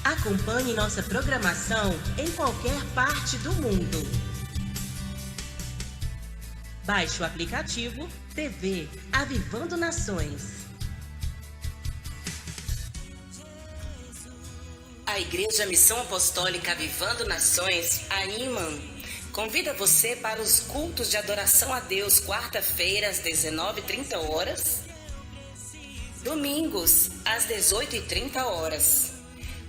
Acompanhe nossa programação em qualquer parte do mundo. Baixe o aplicativo TV Avivando Nações. A Igreja Missão Apostólica Avivando Nações, a IMAN, convida você para os cultos de adoração a Deus, quarta-feira às 19h30, domingos às 18h30,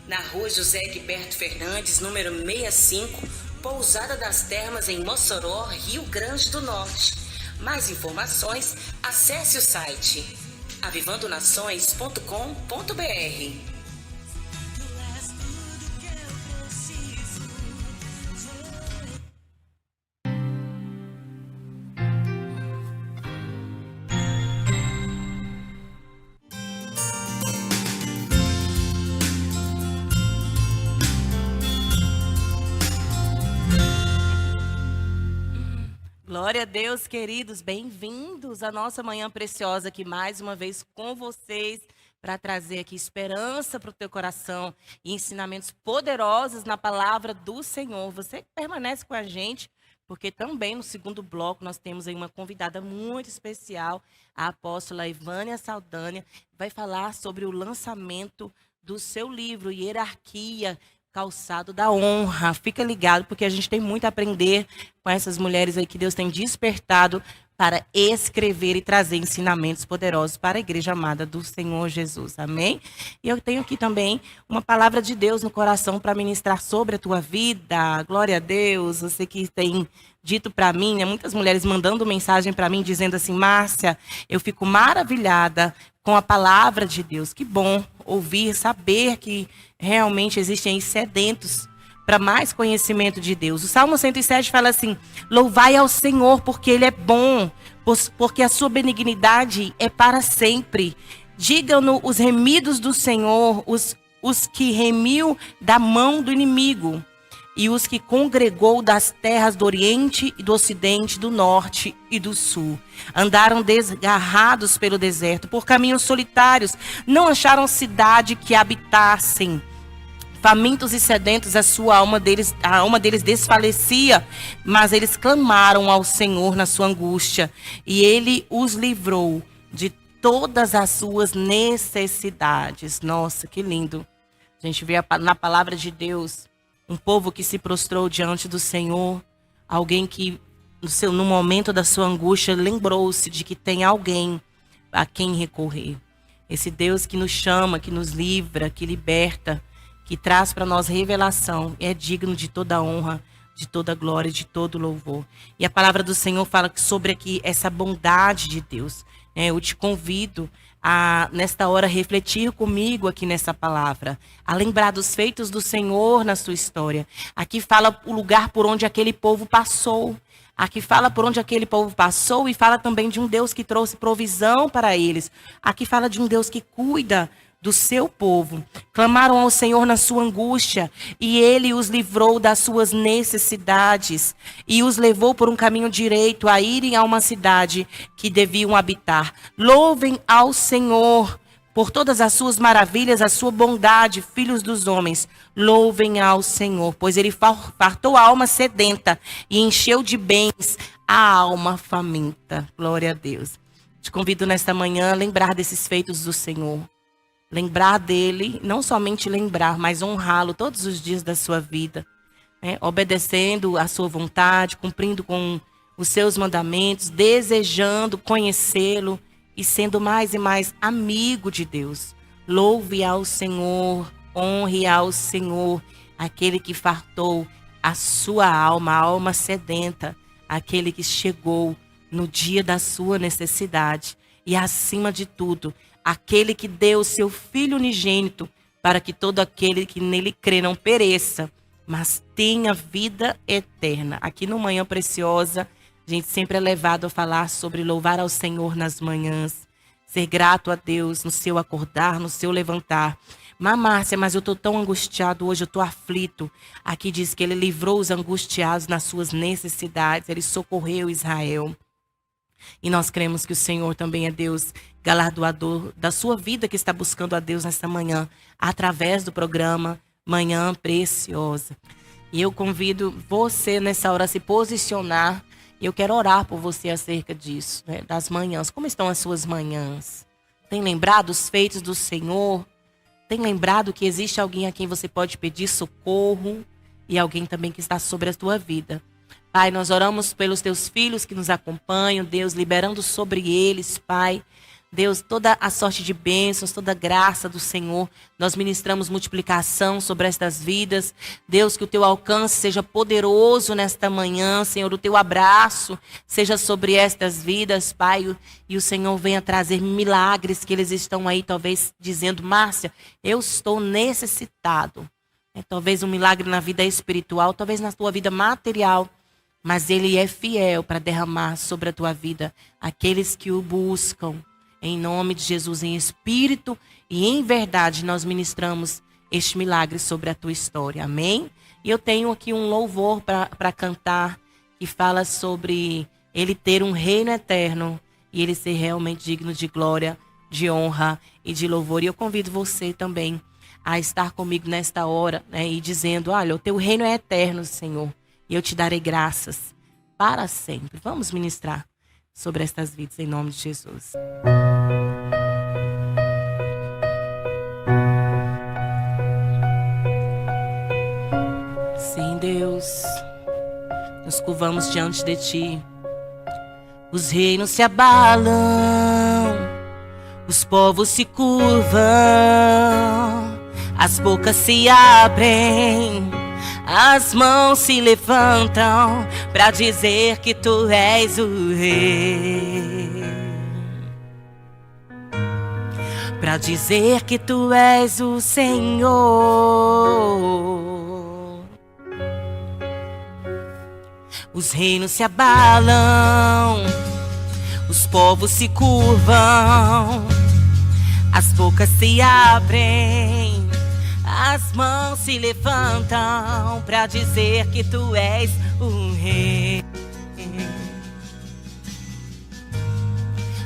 na rua José Egberto Fernandes, número 65, Pousada das Termas, em Mossoró, Rio Grande do Norte. Mais informações, acesse o site avivandonações.com.br. Glória a Deus, queridos, bem-vindos à nossa manhã preciosa aqui mais uma vez com vocês para trazer aqui esperança para o teu coração e ensinamentos poderosos na palavra do Senhor. Você que permanece com a gente, porque também no segundo bloco nós temos aí uma convidada muito especial, a apóstola Ivânia Saldanha, vai falar sobre o lançamento do seu livro, Hierarquia, Calçado da Honra. Fica ligado, porque a gente tem muito a aprender com essas mulheres aí que Deus tem despertado para escrever e trazer ensinamentos poderosos para a igreja amada do Senhor Jesus. Amém? E eu tenho aqui também uma palavra de Deus no coração para ministrar sobre a tua vida. Glória a Deus. Você que tem dito para mim, né, muitas mulheres mandando mensagem para mim dizendo assim: Márcia, eu fico maravilhada com a palavra de Deus. Que bom ouvir, saber que realmente existem aí sedentos para mais conhecimento de Deus. O Salmo 107 fala assim: louvai ao Senhor porque Ele é bom, porque a sua benignidade é para sempre. Digam-no os remidos do Senhor, os que remiu da mão do inimigo, e os que congregou das terras do Oriente e do Ocidente, do Norte e do Sul. Andaram desgarrados pelo deserto, por caminhos solitários, não acharam cidade que habitassem. Famintos e sedentos, a alma deles desfalecia, mas eles clamaram ao Senhor na sua angústia, e Ele os livrou de todas as suas necessidades. Nossa, que lindo. A gente vê na palavra de Deus um povo que se prostrou diante do Senhor, alguém que no momento da sua angústia lembrou-se de que tem alguém a quem recorrer. Esse Deus que nos chama, que nos livra, que liberta, que traz para nós revelação, é digno de toda honra, de toda glória, de todo louvor. E a palavra do Senhor fala sobre aqui essa bondade de Deus. Eu te convido a, nesta hora, refletir comigo aqui nessa palavra, a lembrar dos feitos do Senhor na sua história. Aqui fala o lugar por onde aquele povo passou. Aqui fala por onde aquele povo passou e fala também de um Deus que trouxe provisão para eles. Aqui fala de um Deus que cuida do seu povo. Clamaram ao Senhor na sua angústia, e Ele os livrou das suas necessidades, e os levou por um caminho direito a irem a uma cidade que deviam habitar. Louvem ao Senhor por todas as suas maravilhas, a sua bondade, filhos dos homens. Louvem ao Senhor, pois Ele fartou a alma sedenta e encheu de bens a alma faminta. Glória a Deus. Te convido nesta manhã a lembrar desses feitos do Senhor. Lembrar dele, não somente lembrar, mas honrá-lo todos os dias da sua vida, né? Obedecendo a sua vontade, cumprindo com os seus mandamentos, desejando conhecê-lo e sendo mais e mais amigo de Deus. Louve ao Senhor, honre ao Senhor, aquele que fartou a sua alma, a alma sedenta, aquele que chegou no dia da sua necessidade e, acima de tudo, aquele que deu o seu Filho unigênito para que todo aquele que nele crê não pereça, mas tenha vida eterna. Aqui no Manhã Preciosa, a gente sempre é levado a falar sobre louvar ao Senhor nas manhãs, ser grato a Deus no seu acordar, no seu levantar. Márcia, mas eu estou tão angustiado hoje, eu estou aflito. Aqui diz que Ele livrou os angustiados nas suas necessidades, Ele socorreu Israel. E nós cremos que o Senhor também é Deus galardoador da sua vida que está buscando a Deus nesta manhã, através do programa manhã preciosa. E eu convido você nessa hora a se posicionar. Eu quero orar por você acerca disso, né? Das manhãs. Como estão as suas manhãs? Tem lembrado os feitos do Senhor? Tem lembrado que existe alguém a quem você pode pedir socorro? E alguém também que está sobre a tua vida. Pai, nós oramos pelos teus filhos que nos acompanham, Deus, liberando sobre eles, Pai. Deus, toda a sorte de bênçãos, toda a graça do Senhor. Nós ministramos multiplicação sobre estas vidas. Deus, que o teu alcance seja poderoso nesta manhã, Senhor. O teu abraço seja sobre estas vidas, Pai. E o Senhor venha trazer milagres que eles estão aí, talvez, dizendo: Márcia, eu estou necessitado. Talvez um milagre na vida espiritual, talvez na tua vida material. Mas Ele é fiel para derramar sobre a tua vida aqueles que o buscam. Em nome de Jesus, em espírito e em verdade, nós ministramos este milagre sobre a tua história. Amém? E eu tenho aqui um louvor para cantar que fala sobre Ele ter um reino eterno e Ele ser realmente digno de glória, de honra e de louvor. E eu convido você também a estar comigo nesta hora, né, e dizendo: olha, o teu reino é eterno, Senhor, e eu te darei graças para sempre. Vamos ministrar sobre estas vidas em nome de Jesus. Sim, Deus, nos curvamos diante de Ti. Os reinos se abalam, os povos se curvam, as bocas se abrem, as mãos se levantam para dizer que Tu és o Rei, para dizer que Tu és o Senhor. Os reinos se abalam, os povos se curvam, as bocas se abrem, as mãos se levantam para dizer que Tu és o Rei,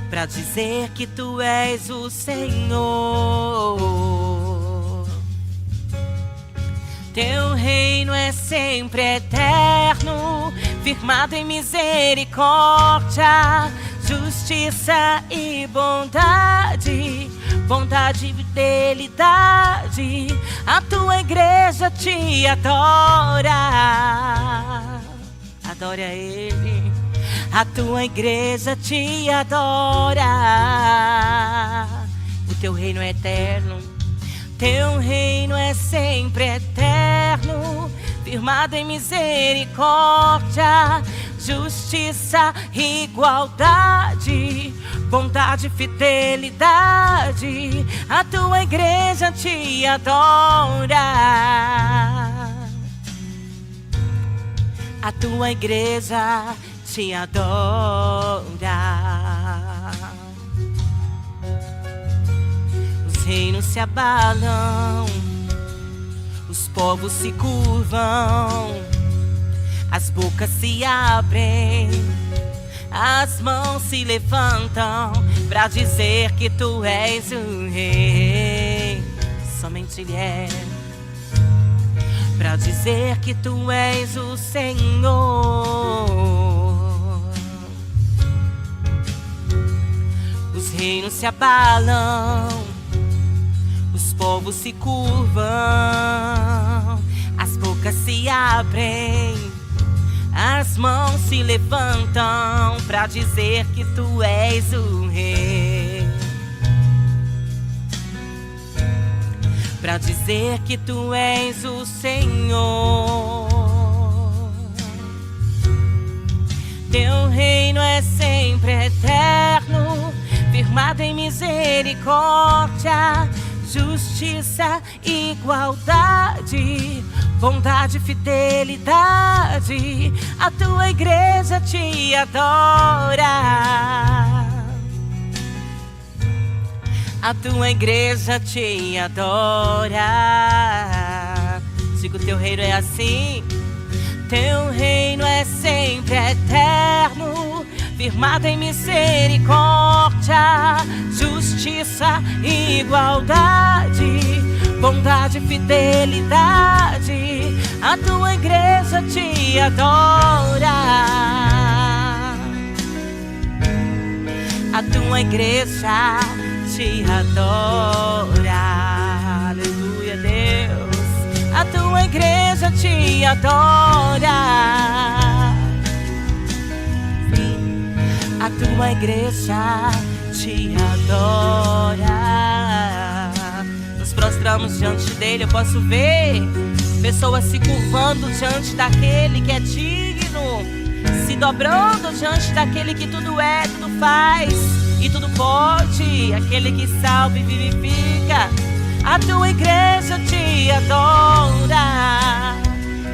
para dizer que Tu és o Senhor. Teu reino é sempre eterno, firmado em misericórdia, justiça e bondade, bondade e fidelidade. A Tua igreja te adora, adore a Ele. A Tua igreja te adora. O Teu reino é eterno, Teu reino é sempre eterno, firmado em misericórdia, justiça e igualdade, bondade e fidelidade. A Tua igreja te adora. A Tua igreja te adora. Os reinos se abalam, os povos se curvam, as bocas se abrem, as mãos se levantam para dizer que Tu és o Rei. Somente Ele é. Para dizer que Tu és o Senhor. Os reinos se abalam, os povos se curvam, as bocas se abrem, as mãos se levantam para dizer que Tu és o Rei, para dizer que Tu és o Senhor. Teu reino é sempre eterno, firmado em misericórdia, justiça e igualdade, bondade e fidelidade. A Tua igreja te adora. A Tua igreja te adora. Digo, o Teu reino é assim. Teu reino é sempre eterno, firmado em misericórdia, justiça e igualdade, bondade e fidelidade, a tua igreja te adora. A tua igreja te adora. Aleluia, Deus. A tua igreja te adora. Sim, a tua igreja te adora. Nos prostramos diante dele, eu posso ver pessoas se curvando diante daquele que é digno, se dobrando diante daquele que tudo é, tudo faz e tudo pode, aquele que salva e vivifica. A tua igreja te adora,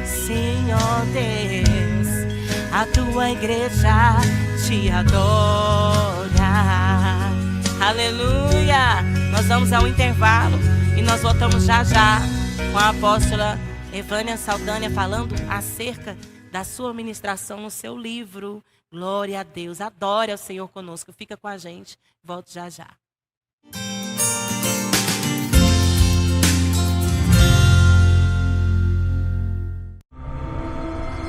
Senhor Deus. A tua igreja te adora. Aleluia. Nós vamos ao intervalo e nós voltamos já já com a apóstola Evânia Saldanha falando acerca da sua ministração no seu livro. Glória a Deus. Adore ao Senhor conosco. Fica com a gente. Volto já já.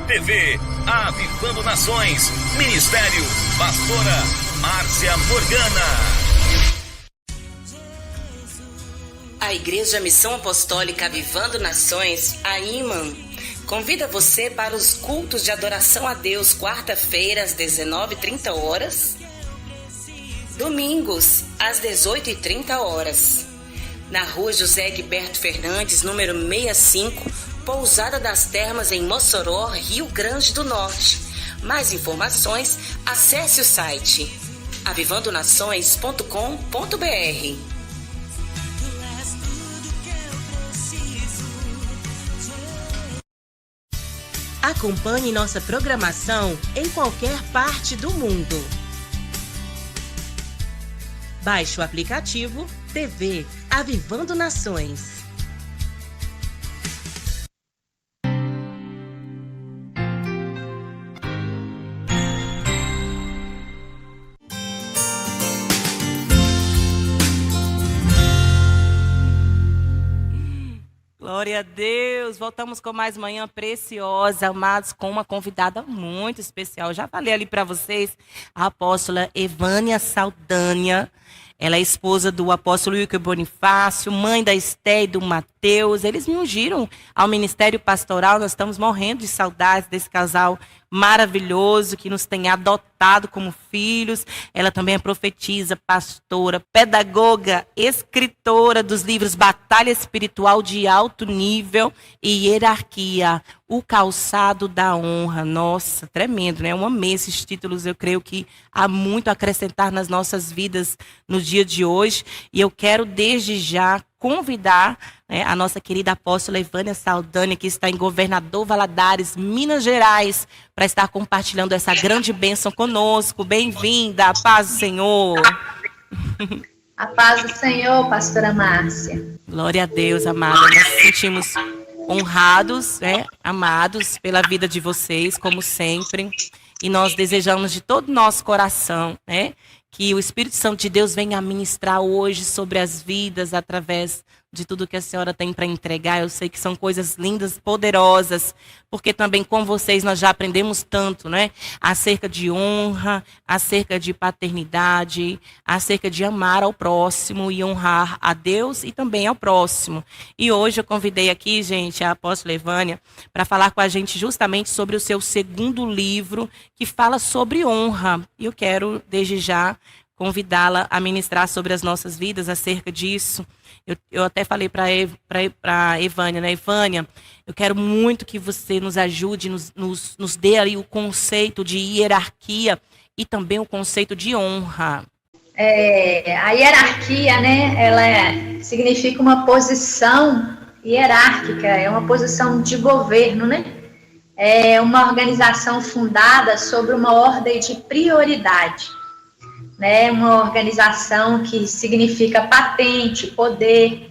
TV Avivando Nações. Ministério Pastora Márcia Morgana. A Igreja Missão Apostólica Avivando Nações, a IMAN, convida você para os cultos de adoração a Deus, quarta-feira às 19h30, domingos às 18h30, na rua José Egberto Fernandes, número 65, Pousada das Termas, em Mossoró, Rio Grande do Norte. Mais informações, acesse o site avivandonações.com.br. Acompanhe nossa programação em qualquer parte do mundo. Baixe o aplicativo TV Avivando Nações. Glória a Deus, voltamos com mais manhã preciosa, amados, com uma convidada muito especial. Já falei ali para vocês, a apóstola Evânia Saldanha. Ela é esposa do apóstolo Wilker Bonifácio, mãe da Esté e do Mateus. Eles me ungiram ao ministério pastoral. Nós estamos morrendo de saudades desse casal maravilhoso que nos tem adotado como filhos. Ela também é profetisa, pastora, pedagoga, escritora dos livros Batalha Espiritual de Alto Nível e Hierarquia, O Calçado da Honra. Nossa, tremendo, né? Eu amei esses títulos. Eu creio que há muito a acrescentar nas nossas vidas no dia de hoje. E eu quero desde já convidar, né, a nossa querida apóstola Evânia Saldanha, que está em Governador Valadares, Minas Gerais, para estar compartilhando essa grande bênção conosco. Bem-vinda, a paz do Senhor. A paz do Senhor, pastora Márcia. Glória a Deus, amada. Nós nos sentimos honrados, né, amados pela vida de vocês, como sempre. E nós desejamos de todo o nosso coração, né, que o Espírito Santo de Deus venha ministrar hoje sobre as vidas através de tudo que a senhora tem para entregar. Eu sei que são coisas lindas, poderosas, porque também com vocês nós já aprendemos tanto, né? Acerca de honra, acerca de paternidade, acerca de amar ao próximo e honrar a Deus e também ao próximo. E hoje eu convidei aqui, gente, a apóstola Evânia para falar com a gente justamente sobre o seu segundo livro, que fala sobre honra. E eu quero, desde já, convidá-la a ministrar sobre as nossas vidas acerca disso. Eu até falei para a Evânia, né? Evânia, eu quero muito que você nos ajude, nos dê ali o conceito de hierarquia e também o conceito de honra. A hierarquia, né? Ela significa uma posição hierárquica, é uma posição de governo, né? É uma organização fundada sobre uma ordem de prioridade. Né, uma organização que significa patente, poder,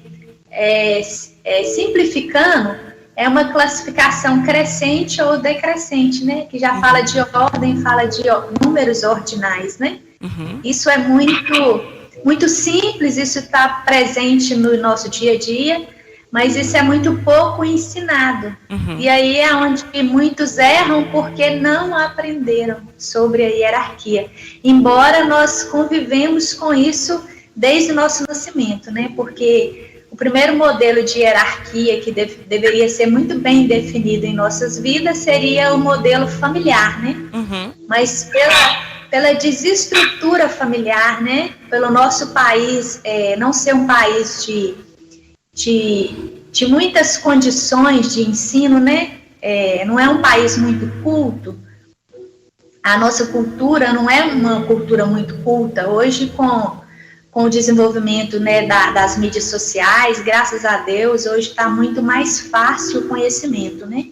simplificando, é uma classificação crescente ou decrescente, né, que já fala de ordem, fala de números ordinais, né? Uhum. Isso é muito simples, isso está presente no nosso dia a dia, mas isso é muito pouco ensinado. E aí é onde muitos erram porque não aprenderam sobre a hierarquia. Embora nós convivemos com isso desde o nosso nascimento, né? Porque o primeiro modelo de hierarquia que deveria ser muito bem definido em nossas vidas seria o modelo familiar, né? Mas pela desestrutura familiar, né? Pelo nosso país não ser um país de muitas condições de ensino, né? Não é um país muito culto. A nossa cultura não é uma cultura muito culta. Hoje, com o desenvolvimento, né, das mídias sociais, graças a Deus, hoje está muito mais fácil o conhecimento, né?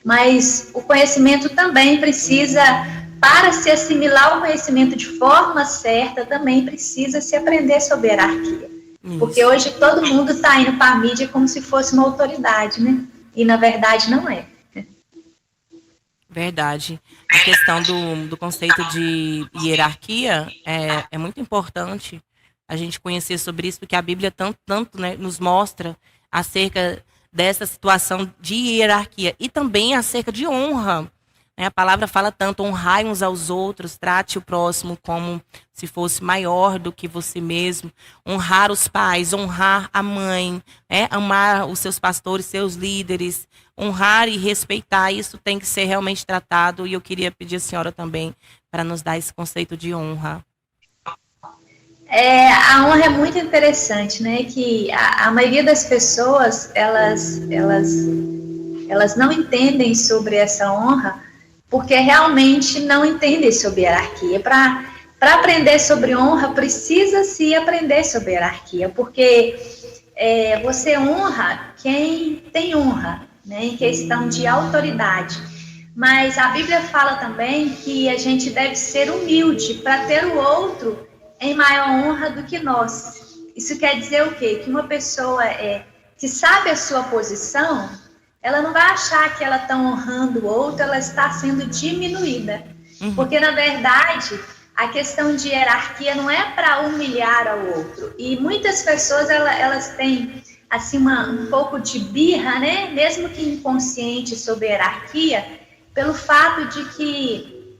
Mas o conhecimento também precisa, para se assimilar o conhecimento de forma certa, também precisa se aprender sobre hierarquia. Porque hoje todo mundo está indo para a mídia como se fosse uma autoridade, né? E na verdade não é. Verdade. A questão do conceito de hierarquia é muito importante a gente conhecer sobre isso, porque a Bíblia tanto né, nos mostra acerca dessa situação de hierarquia e também acerca de honra. A palavra fala tanto, honrai uns aos outros, trate o próximo como se fosse maior do que você mesmo. Honrar os pais, honrar a mãe, amar os seus pastores, seus líderes, honrar e respeitar, isso tem que ser realmente tratado. E eu queria pedir à senhora também para nos dar esse conceito de honra. A honra é muito interessante, né? Que a maioria das pessoas, elas não entendem sobre essa honra, porque realmente não entendem sobre hierarquia. Para aprender sobre honra, precisa-se aprender sobre hierarquia, porque você honra quem tem honra, né, em questão de autoridade. Mas a Bíblia fala também que a gente deve ser humilde para ter o outro em maior honra do que nós. Isso quer dizer o quê? Que uma pessoa que sabe a sua posição, ela não vai achar que ela está honrando o outro, ela está sendo diminuída. Porque, na verdade, a questão de hierarquia não é para humilhar ao outro. E muitas pessoas, elas têm assim, um pouco de birra, né? Mesmo que inconsciente, sobre hierarquia, pelo fato de que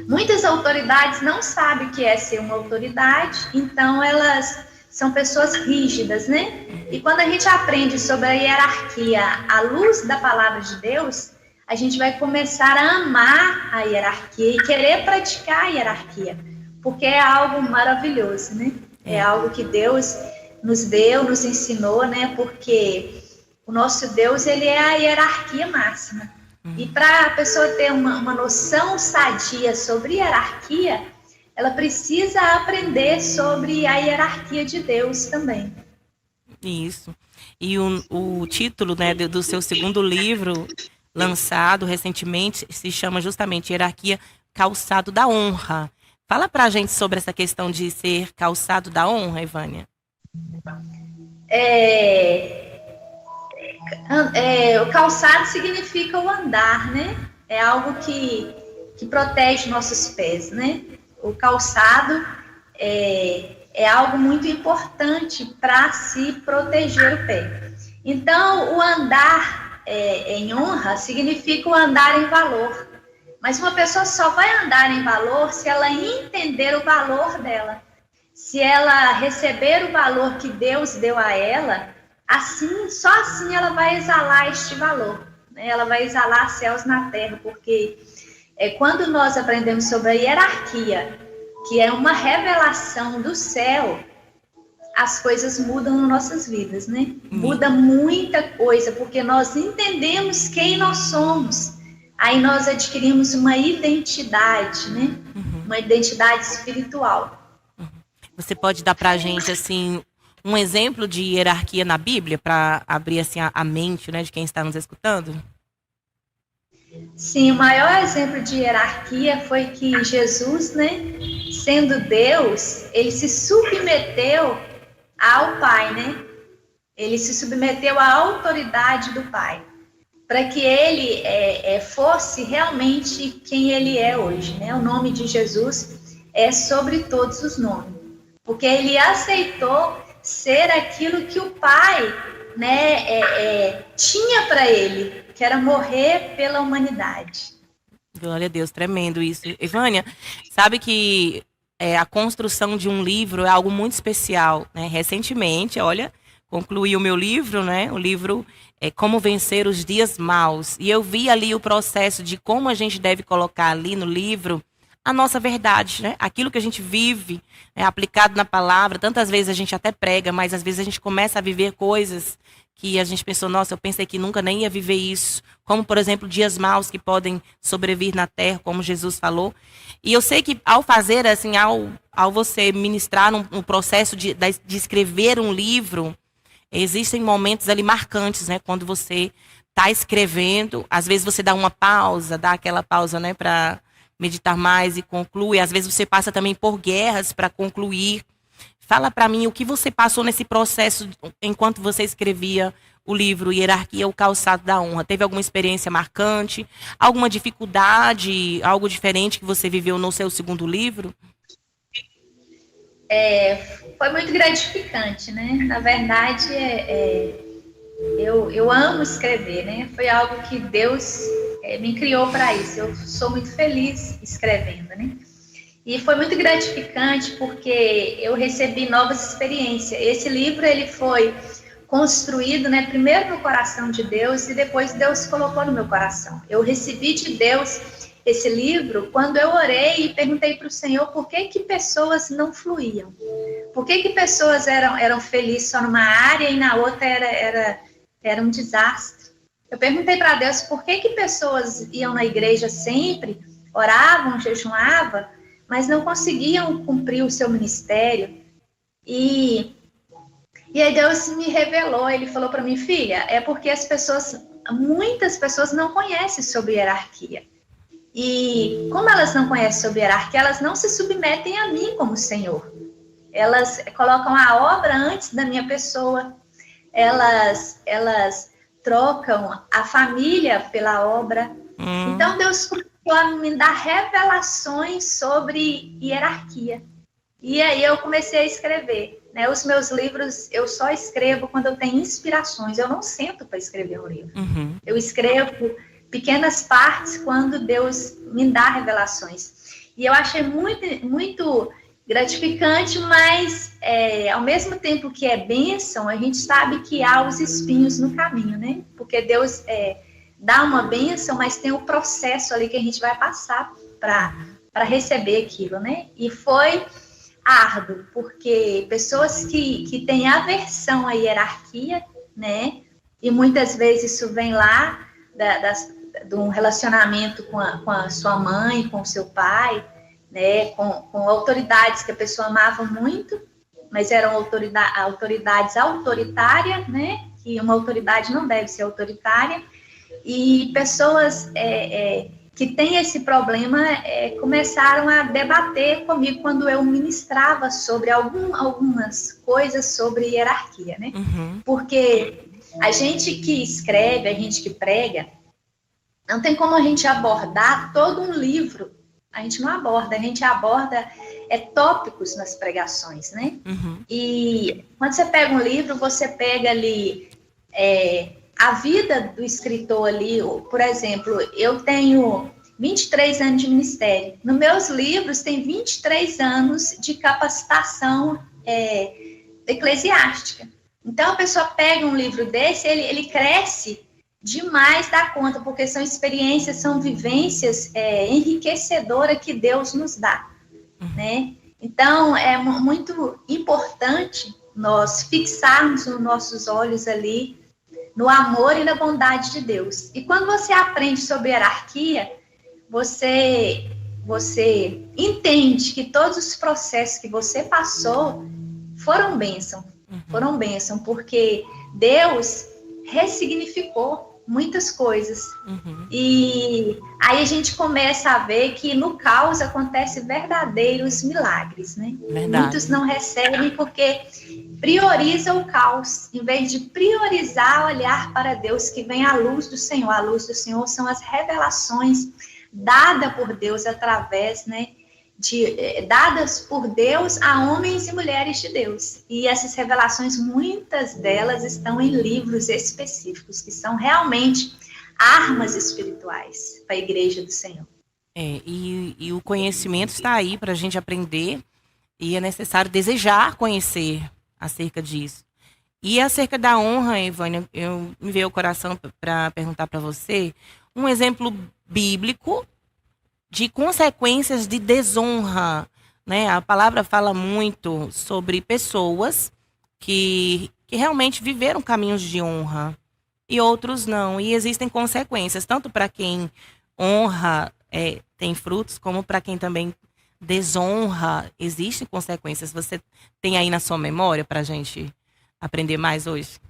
muitas autoridades não sabem o que é ser uma autoridade, então elas são pessoas rígidas, né? E quando a gente aprende sobre a hierarquia à luz da palavra de Deus, a gente vai começar a amar a hierarquia e querer praticar a hierarquia, porque é algo maravilhoso, né? É algo que Deus nos deu, nos ensinou, né? Porque o nosso Deus, ele é a hierarquia máxima. E para a pessoa ter uma noção sadia sobre hierarquia, ela precisa aprender sobre a hierarquia de Deus também. Isso. E o título, né, do seu segundo livro, lançado recentemente, se chama justamente Hierarquia, Calçado da Honra. Fala pra gente sobre essa questão de ser calçado da honra, Ivânia. O calçado significa o andar, né? É algo que protege nossos pés, né? O calçado é algo muito importante para se proteger o pé. Então, o andar em honra significa o andar em valor. Mas uma pessoa só vai andar em valor se ela entender o valor dela. Se ela receber o valor que Deus deu a ela, só assim ela vai exalar este valor, né? Ela vai exalar céus na terra, porque quando nós aprendemos sobre a hierarquia, que é uma revelação do céu, as coisas mudam nas nossas vidas, né? Muda muita coisa, porque nós entendemos quem nós somos. Aí nós adquirimos uma identidade, né? Uma identidade espiritual. Você pode dar pra gente, assim, um exemplo de hierarquia na Bíblia, para abrir assim, a mente, né, de quem está nos escutando? Sim, o maior exemplo de hierarquia foi que Jesus, né, sendo Deus, ele se submeteu ao Pai, né? Ele se submeteu à autoridade do Pai, para que ele fosse realmente quem ele é hoje, né? O nome de Jesus é sobre todos os nomes, porque ele aceitou ser aquilo que o Pai né, tinha para ele, que era morrer pela humanidade. Glória a Deus, tremendo isso. Evânia, sabe que a construção de um livro é algo muito especial, né? Recentemente, olha, concluí o meu livro, né? O livro é Como Vencer os Dias Maus. E eu vi ali o processo de como a gente deve colocar ali no livro a nossa verdade, né? Aquilo que a gente vive, aplicado na palavra. Tantas vezes a gente até prega, mas às vezes a gente começa a viver coisas que a gente pensou, nossa, eu pensei que nunca nem ia viver isso. Como, por exemplo, dias maus que podem sobrevir na terra, como Jesus falou. E eu sei que ao fazer, assim, ao você ministrar um processo de escrever um livro, existem momentos ali marcantes, né? Quando você está escrevendo, às vezes você dá uma pausa, dá aquela pausa, né? Para meditar mais e conclui. Às vezes você passa também por guerras para concluir. Fala para mim o que você passou nesse processo enquanto você escrevia o livro Hierarquia, o Calçado da Honra. Teve alguma experiência marcante? Alguma dificuldade? Algo diferente que você viveu no seu segundo livro? Foi muito gratificante, né? Na verdade, eu amo escrever, né? Foi algo que Deus me criou para isso. Eu sou muito feliz escrevendo, né? E foi muito gratificante porque eu recebi novas experiências. Esse livro, ele foi construído, né, primeiro no coração de Deus e depois Deus colocou no meu coração. Eu recebi de Deus esse livro quando eu orei e perguntei para o Senhor por que pessoas não fluíam. Por que pessoas eram felizes só numa área e na outra era um desastre. Eu perguntei para Deus por que pessoas iam na igreja sempre, oravam, jejuavam, mas não conseguiam cumprir o seu ministério. E aí Deus me revelou, ele falou para mim, filha, é porque muitas pessoas não conhecem sobre hierarquia. E como elas não conhecem sobre hierarquia, elas não se submetem a mim como Senhor. Elas colocam a obra antes da minha pessoa, elas trocam a família pela obra. Então Deus começou a me dar revelações sobre hierarquia. E aí eu comecei a escrever, né? Os meus livros, eu só escrevo quando eu tenho inspirações. Eu não sento para escrever um livro. Eu escrevo pequenas partes quando Deus me dá revelações. E eu achei muito, muito gratificante, mas ao mesmo tempo que é bênção, a gente sabe que há os espinhos no caminho, né? Porque Deus dá uma bênção, mas tem um processo ali que a gente vai passar para receber aquilo, né? E foi árduo, porque pessoas que têm aversão à hierarquia, né? E muitas vezes isso vem lá de um relacionamento com a sua mãe, com o seu pai, né? Com autoridades que a pessoa amava muito, mas eram autoridades autoritárias, né? Que uma autoridade não deve ser autoritária. E pessoas que têm esse problema começaram a debater comigo quando eu ministrava sobre algumas coisas sobre hierarquia, né? Porque a gente que escreve, a gente que prega, não tem como a gente abordar todo um livro. A gente não aborda, a gente aborda tópicos nas pregações, né? E quando você pega um livro, você pega ali a vida do escritor ali. Por exemplo, eu tenho 23 anos de ministério. Nos meus livros tem 23 anos de capacitação eclesiástica. Então, a pessoa pega um livro desse, ele cresce demais da conta, porque são experiências, são vivências enriquecedoras que Deus nos dá, né? Então, é muito importante nós fixarmos os nossos olhos ali no amor e na bondade de Deus. E quando você aprende sobre hierarquia, você entende que todos os processos que você passou foram bênção, porque Deus ressignificou muitas coisas. E aí a gente começa a ver que no caos acontecem verdadeiros milagres, né? Verdade. Muitos não recebem porque priorizam o caos, em vez de priorizar olhar para Deus, que vem a luz do Senhor. A luz do Senhor são as revelações dadas por Deus através, né, dadas por Deus a homens e mulheres de Deus. E essas revelações, muitas delas estão em livros específicos, que são realmente armas espirituais para a igreja do Senhor. E o conhecimento está aí para a gente aprender, e é necessário desejar conhecer acerca disso. E acerca da honra, Ivânia, me veio ao coração para perguntar para você um exemplo bíblico de consequências de desonra, né? A palavra fala muito sobre pessoas que realmente viveram caminhos de honra e outros não. E existem consequências, tanto para quem honra tem frutos, como para quem também desonra, existem consequências. Você tem aí na sua memória para a gente aprender mais hoje?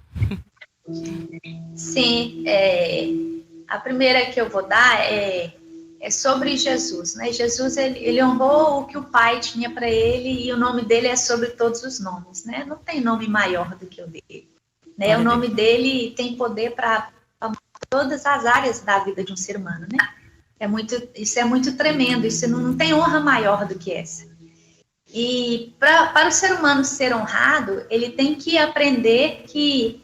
Sim, a primeira que eu vou dar é sobre Jesus, né? Jesus, ele honrou o que o Pai tinha para ele, e o nome dele é sobre todos os nomes, né? Não tem nome maior do que o dele, né? O nome dele tem poder para todas as áreas da vida de um ser humano, né? Isso é muito tremendo, isso não tem honra maior do que essa. E para o ser humano ser honrado, ele tem que aprender que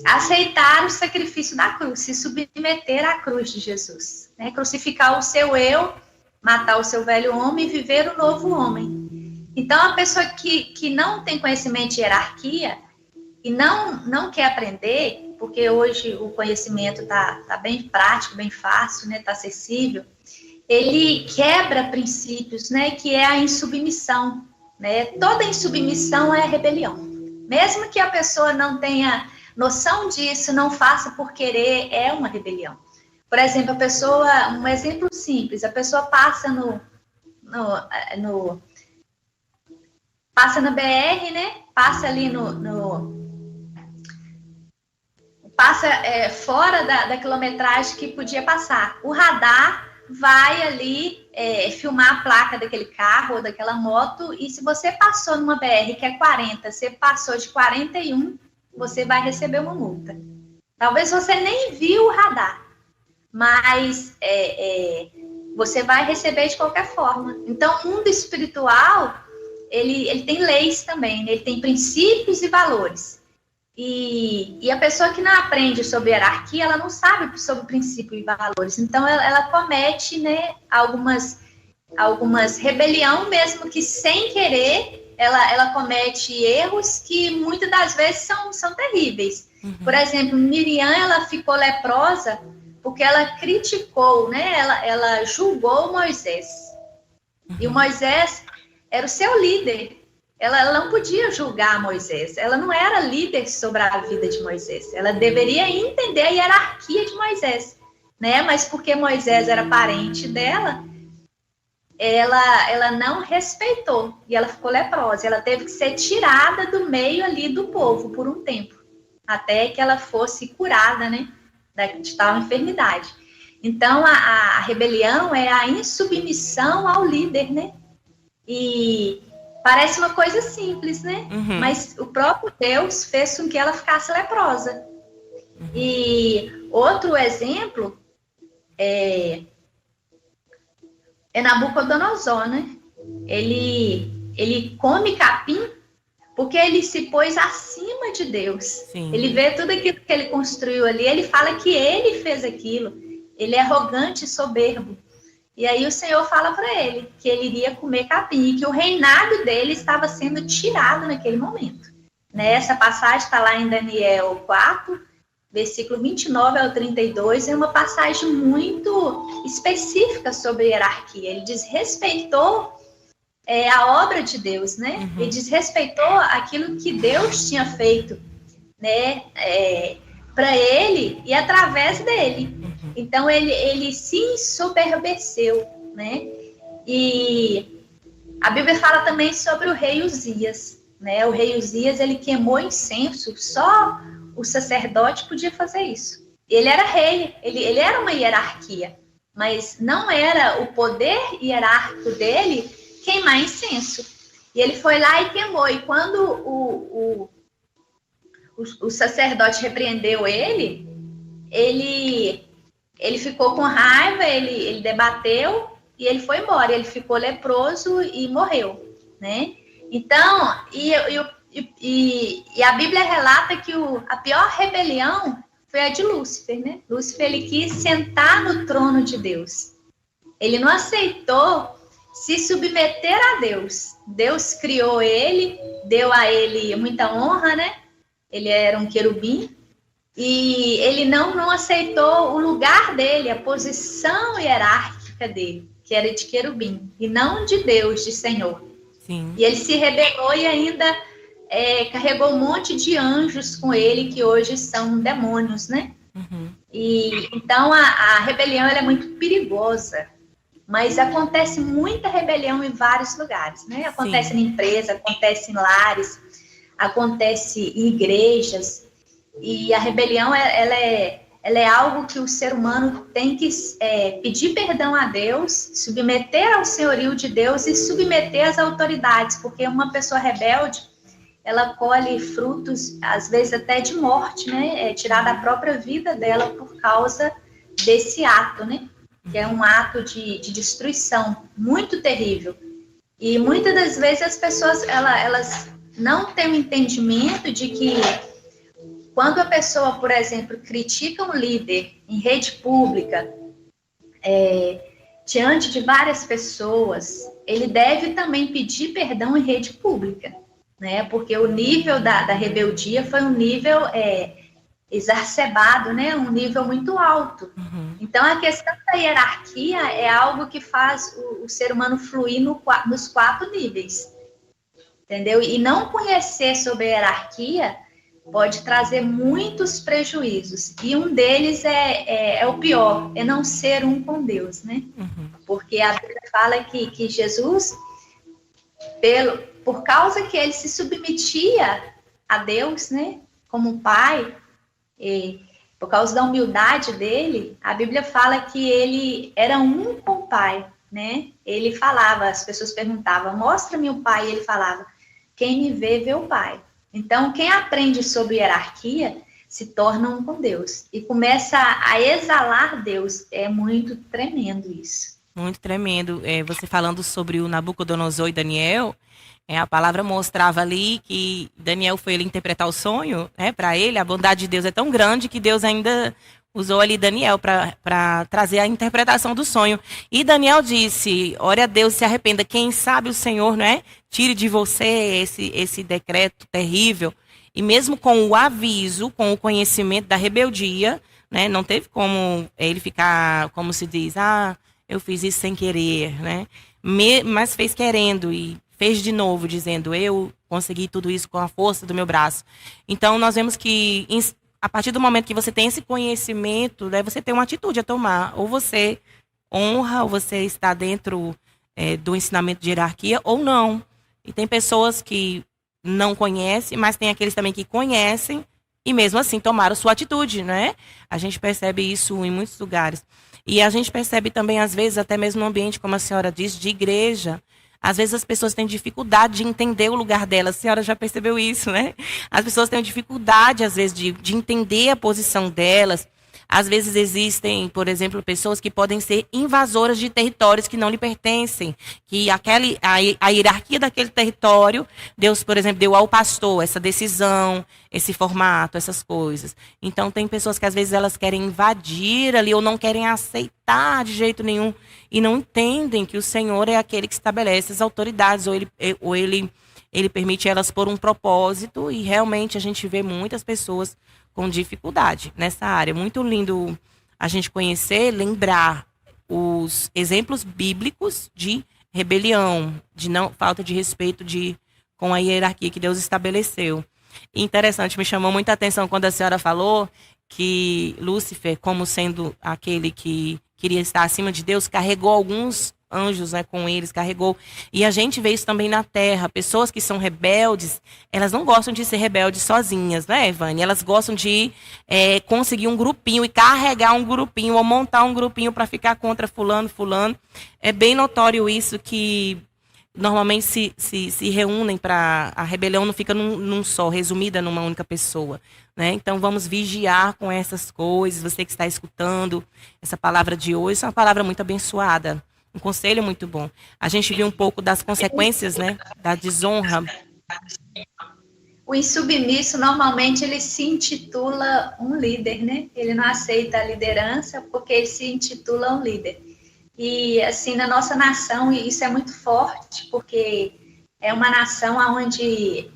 aceitar o sacrifício da cruz, se submeter à cruz de Jesus, né? Crucificar o seu eu, matar o seu velho homem e viver o novo homem. Então, a pessoa que não tem conhecimento de hierarquia e não quer aprender, porque hoje o conhecimento tá bem prático, bem fácil, né? Tá acessível, ele quebra princípios, né? Que é a insubmissão, né? Toda insubmissão é rebelião. Mesmo que a pessoa não tenha noção disso, não faça por querer, é uma rebelião. Por exemplo, um exemplo simples, a pessoa passa passa na BR, né? Passa ali passa fora da quilometragem que podia passar. O radar vai ali filmar a placa daquele carro ou daquela moto, e se você passou numa BR que é 40, você passou de 41, você vai receber uma multa. Talvez você nem viu o radar, mas você vai receber de qualquer forma. Então, o mundo espiritual, ele tem leis também, né? Ele tem princípios e valores. E a pessoa que não aprende sobre hierarquia, ela não sabe sobre princípios e valores. Então, ela comete, né, algumas rebelião, mesmo que sem querer. Ela comete erros que muitas das vezes são terríveis. Uhum. Por exemplo, Miriam, ela ficou leprosa porque ela criticou, né? Ela julgou Moisés. Uhum. E o Moisés era o seu líder. Ela não podia julgar Moisés. Ela não era líder sobre a vida de Moisés. Ela deveria entender a hierarquia de Moisés, né? Mas porque Moisés era parente dela, ela não respeitou, e ela ficou leprosa. Ela teve que ser tirada do meio ali do povo por um tempo, até que ela fosse curada, né, de tal enfermidade. Então, a rebelião é a insubmissão ao líder, né? E parece uma coisa simples, né? Uhum. Mas o próprio Deus fez com que ela ficasse leprosa. Uhum. E outro exemplo é Nabucodonosor, né? Ele come capim porque ele se pôs acima de Deus. Sim. Ele vê tudo aquilo que ele construiu ali, ele fala que ele fez aquilo. Ele é arrogante e soberbo. E aí o Senhor fala para ele que ele iria comer capim e que o reinado dele estava sendo tirado naquele momento. Né? Essa passagem está lá em Daniel 4, versículo 29 ao 32, é uma passagem muito específica sobre hierarquia. Ele desrespeitou a obra de Deus, né? Uhum. Ele desrespeitou aquilo que Deus tinha feito, né? Para ele e através dele. Uhum. Então, ele se ensoberbeceu, né? E a Bíblia fala também sobre o rei Uzias, né? O rei Uzias, ele queimou incenso, só o sacerdote podia fazer isso. Ele era rei, ele era uma hierarquia, mas não era o poder hierárquico dele queimar incenso. E ele foi lá e queimou. E quando o sacerdote repreendeu ele ficou com raiva, ele debateu e ele foi embora. Ele ficou leproso e morreu, né? Então, e a Bíblia relata que a pior rebelião foi a de Lúcifer, né? Lúcifer, ele quis sentar no trono de Deus. Ele não aceitou se submeter a Deus. Deus criou ele, deu a ele muita honra, né? Ele era um querubim. E ele não aceitou o lugar dele, a posição hierárquica dele, que era de querubim, e não de Deus, de Senhor. Sim. E ele se rebelou e ainda carregou um monte de anjos com ele, que hoje são demônios, né? Uhum. E então a rebelião ela é muito perigosa, mas acontece muita rebelião em vários lugares, né? Acontece em empresa, acontece em lares, acontece em igrejas, e a rebelião ela é algo que o ser humano tem que pedir perdão a Deus, submeter ao senhorio de Deus e submeter às autoridades, porque uma pessoa rebelde, ela colhe frutos, às vezes até de morte, né? Tirar da própria vida dela por causa desse ato, né? Que é um ato de destruição muito terrível. E muitas das vezes as pessoas, elas não têm o entendimento de que quando a pessoa, por exemplo, critica um líder em rede pública, diante de várias pessoas, ele deve também pedir perdão em rede pública, né? Porque o nível da rebeldia foi um nível exacerbado, né? Um nível muito alto. Uhum. Então, a questão da hierarquia é algo que faz o ser humano fluir nos 4 níveis, entendeu? E não conhecer sobre a hierarquia pode trazer muitos prejuízos. E um deles é o pior, é não ser um com Deus, né? Uhum. Porque a Bíblia fala que Jesus, por causa que ele se submetia a Deus, né? Como pai, por causa da humildade dele, a Bíblia fala que ele era um com o Pai, né? Ele falava, as pessoas perguntavam, mostra-me o Pai, e ele falava, quem me vê, vê o Pai. Então, quem aprende sobre hierarquia se torna um com Deus e começa a exalar Deus. É muito tremendo isso. Muito tremendo. Você falando sobre o Nabucodonosor e Daniel, a palavra mostrava ali que Daniel foi ele interpretar o sonho, né? Para ele, a bondade de Deus é tão grande que Deus ainda usou ali Daniel para trazer a interpretação do sonho. E Daniel disse, ore a Deus, se arrependa. Quem sabe o Senhor, né? Tire de você esse decreto terrível. E mesmo com o aviso, com o conhecimento da rebeldia, né? Não teve como ele ficar, como se diz, eu fiz isso sem querer, né? Mas fez querendo e fez de novo, dizendo, eu consegui tudo isso com a força do meu braço. Então, nós vemos que a partir do momento que você tem esse conhecimento, né, você tem uma atitude a tomar. Ou você honra, ou você está dentro do ensinamento de hierarquia, ou não. E tem pessoas que não conhecem, mas tem aqueles também que conhecem e mesmo assim tomaram sua atitude, né? A gente percebe isso em muitos lugares. E a gente percebe também, às vezes, até mesmo no ambiente, como a senhora disse, de igreja. Às vezes as pessoas têm dificuldade de entender o lugar delas. A senhora já percebeu isso, né? As pessoas têm dificuldade, às vezes, de entender a posição delas. Às vezes existem, por exemplo, pessoas que podem ser invasoras de territórios que não lhe pertencem. Que a hierarquia daquele território, Deus, por exemplo, deu ao pastor essa decisão, esse formato, essas coisas. Então, tem pessoas que às vezes elas querem invadir ali ou não querem aceitar de jeito nenhum e não entendem que o Senhor é aquele que estabelece as autoridades ou ele permite elas por um propósito e realmente a gente vê muitas pessoas com dificuldade nessa área. Muito lindo a gente conhecer, lembrar os exemplos bíblicos de rebelião, de falta de respeito com a hierarquia que Deus estabeleceu. Interessante, me chamou muita atenção quando a senhora falou que Lúcifer, como sendo aquele que queria estar acima de Deus, carregou alguns anjos, né, com eles, carregou. E a gente vê isso também na Terra. Pessoas que são rebeldes, elas não gostam de ser rebeldes sozinhas, né, Evane? Elas gostam de conseguir um grupinho e carregar um grupinho ou montar um grupinho para ficar contra fulano. É bem notório isso, que normalmente se reúnem para... A rebelião não fica num só, resumida numa única pessoa, né? Então vamos vigiar com essas coisas. Você que está escutando essa palavra de hoje, é uma palavra muito abençoada. um conselho muito bom. A gente viu um pouco das consequências, né, da desonra. O insubmisso, normalmente, ele se intitula um líder, né? Ele não aceita a liderança porque ele se intitula um líder. E, assim, na nossa nação, isso é muito forte, porque é uma nação onde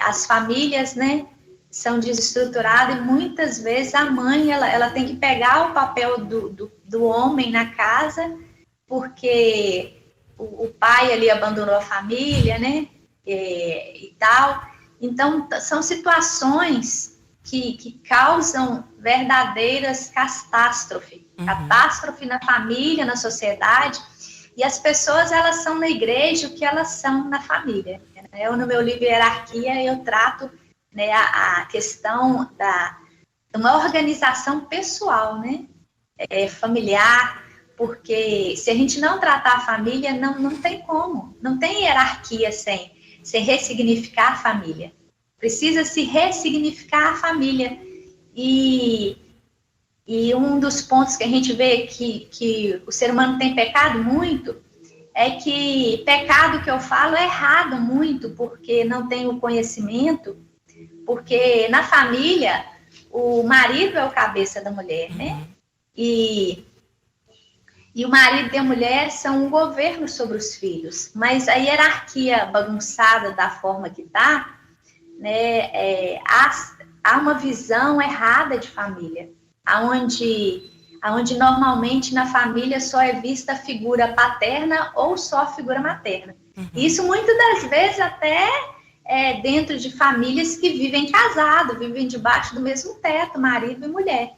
as famílias, né, são desestruturadas e muitas vezes a mãe, ela tem que pegar o papel do homem na casa, porque o pai ali abandonou a família, né, e tal. Então, são situações que causam verdadeiras catástrofes. Catástrofe na família, na sociedade. E as pessoas, elas são na igreja o que elas são na família. Eu, no meu livro Hierarquia, eu trato, né, a questão de uma organização pessoal, né, familiar, porque se a gente não tratar a família, não tem como. Não tem hierarquia sem ressignificar a família. Precisa se ressignificar a família. E um dos pontos que a gente vê que o ser humano tem pecado muito é que pecado que eu falo é errado muito, porque não tem o conhecimento, porque na família o marido é o cabeça da mulher, né? E o marido e a mulher são um governo sobre os filhos, mas a hierarquia bagunçada da forma que está, né, há uma visão errada de família, aonde normalmente na família só é vista a figura paterna ou só a figura materna. Isso muitas das vezes até dentro de famílias que vivem casados, vivem debaixo do mesmo teto, marido e mulher.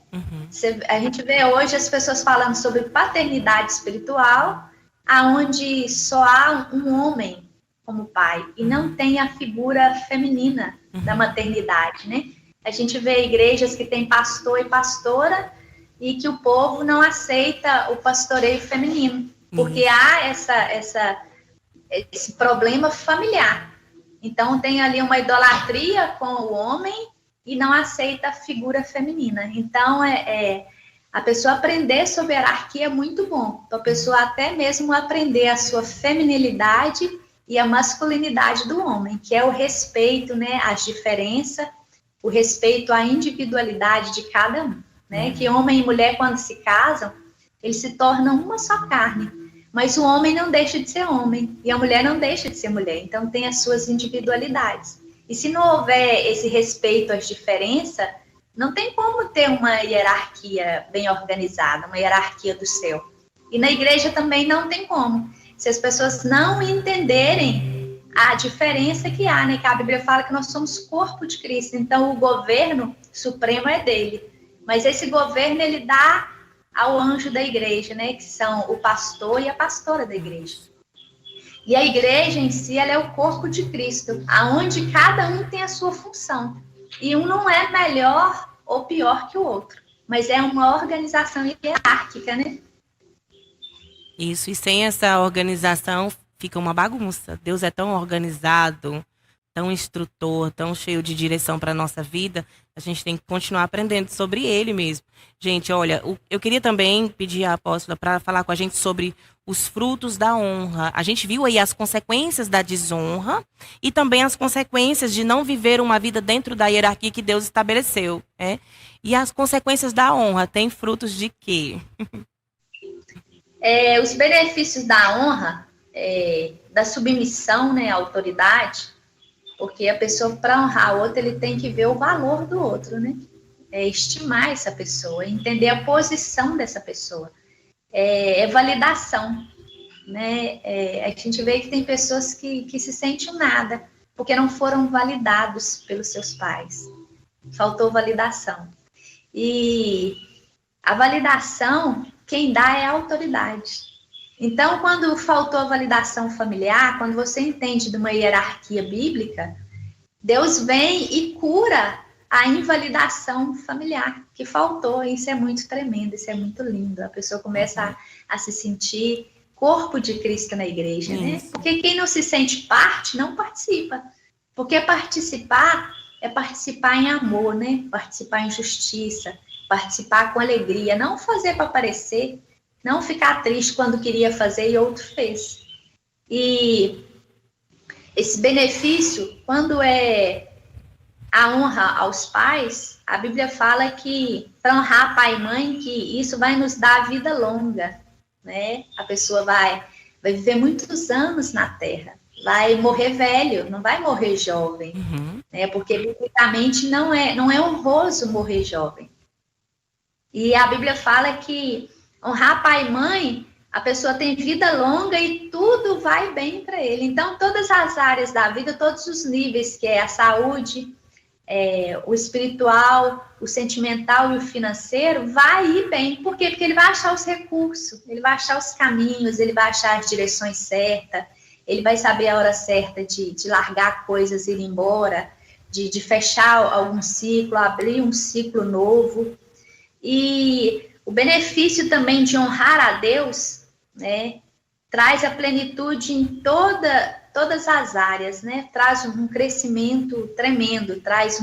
A gente vê hoje as pessoas falando sobre paternidade espiritual, aonde só há um homem como pai, e não tem a figura feminina da maternidade, né? A gente vê igrejas que tem pastor e pastora, e que o povo não aceita o pastoreio feminino, porque há esse problema familiar. Então, tem ali uma idolatria com o homem e não aceita a figura feminina. Então, a pessoa aprender sobre hierarquia é muito bom. Então, a pessoa até mesmo aprender a sua feminilidade e a masculinidade do homem, que é o respeito, né, às diferenças, o respeito à individualidade de cada um. Né? Que homem e mulher, quando se casam, eles se tornam uma só carne. Mas o homem não deixa de ser homem e a mulher não deixa de ser mulher. Então, tem as suas individualidades. E se não houver esse respeito às diferenças, não tem como ter uma hierarquia bem organizada, uma hierarquia do céu. E na igreja também não tem como. Se as pessoas não entenderem a diferença que há, né? Que a Bíblia fala que nós somos corpo de Cristo. Então, o governo supremo é dele. Mas esse governo, ele dá ao anjo da igreja, né? Que são o pastor e a pastora da igreja. E a igreja em si, ela é o corpo de Cristo, aonde cada um tem a sua função. E um não é melhor ou pior que o outro, mas é uma organização hierárquica, né? Isso, e sem essa organização fica uma bagunça. Deus é tão organizado, tão instrutor, tão cheio de direção para a nossa vida, a gente tem que continuar aprendendo sobre ele mesmo. Gente, olha, eu queria também pedir à apóstola para falar com a gente sobre os frutos da honra. A gente viu aí as consequências da desonra e também as consequências de não viver uma vida dentro da hierarquia que Deus estabeleceu, né? E as consequências da honra, tem frutos de quê? Os benefícios da honra, da submissão, né, à autoridade, porque a pessoa, para honrar o outro, ele tem que ver o valor do outro, né? Estimar essa pessoa, entender a posição dessa pessoa. Validação, né? A gente vê que tem pessoas que se sentem nada, porque não foram validados pelos seus pais. Faltou validação. E a validação, quem dá é a autoridade. Então, quando faltou a validação familiar, quando você entende de uma hierarquia bíblica, Deus vem e cura a invalidação familiar que faltou. Isso é muito tremendo, isso é muito lindo. A pessoa começa a se sentir corpo de Cristo na igreja, né? Porque quem não se sente parte, não participa. Porque participar é participar em amor, né? Participar em justiça, participar com alegria, não fazer para aparecer, Não ficar triste quando queria fazer e outro fez. E esse benefício, quando é a honra aos pais, a Bíblia fala que para honrar pai e mãe, que isso vai nos dar vida longa, né? A pessoa vai viver muitos anos na terra, vai morrer velho, não vai morrer jovem, né? Porque biblicamente não é honroso morrer jovem. E a Bíblia fala que honrar pai e mãe, a pessoa tem vida longa e tudo vai bem para ele. Então, todas as áreas da vida, todos os níveis, que é a saúde, o espiritual, o sentimental e o financeiro, vai ir bem. Por quê? Porque ele vai achar os recursos, ele vai achar os caminhos, ele vai achar as direções certas, ele vai saber a hora certa de largar coisas e ir embora, de fechar algum ciclo, abrir um ciclo novo. E o benefício também de honrar a Deus, né, traz a plenitude em todas as áreas, né? Traz um crescimento tremendo, traz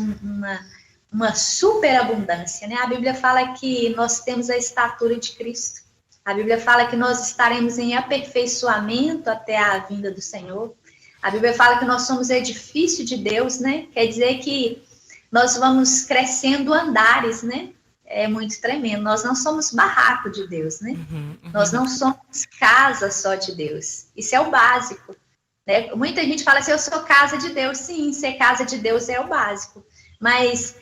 uma superabundância, né? A Bíblia fala que nós temos a estatura de Cristo. A Bíblia fala que nós estaremos em aperfeiçoamento até a vinda do Senhor. A Bíblia fala que nós somos edifício de Deus, né? Quer dizer que nós vamos crescendo andares, né? É muito tremendo. Nós não somos barraco de Deus, né? Nós não somos casa só de Deus. Isso é o básico, né? Muita gente fala assim, eu sou casa de Deus. Sim, ser casa de Deus é o básico. Mas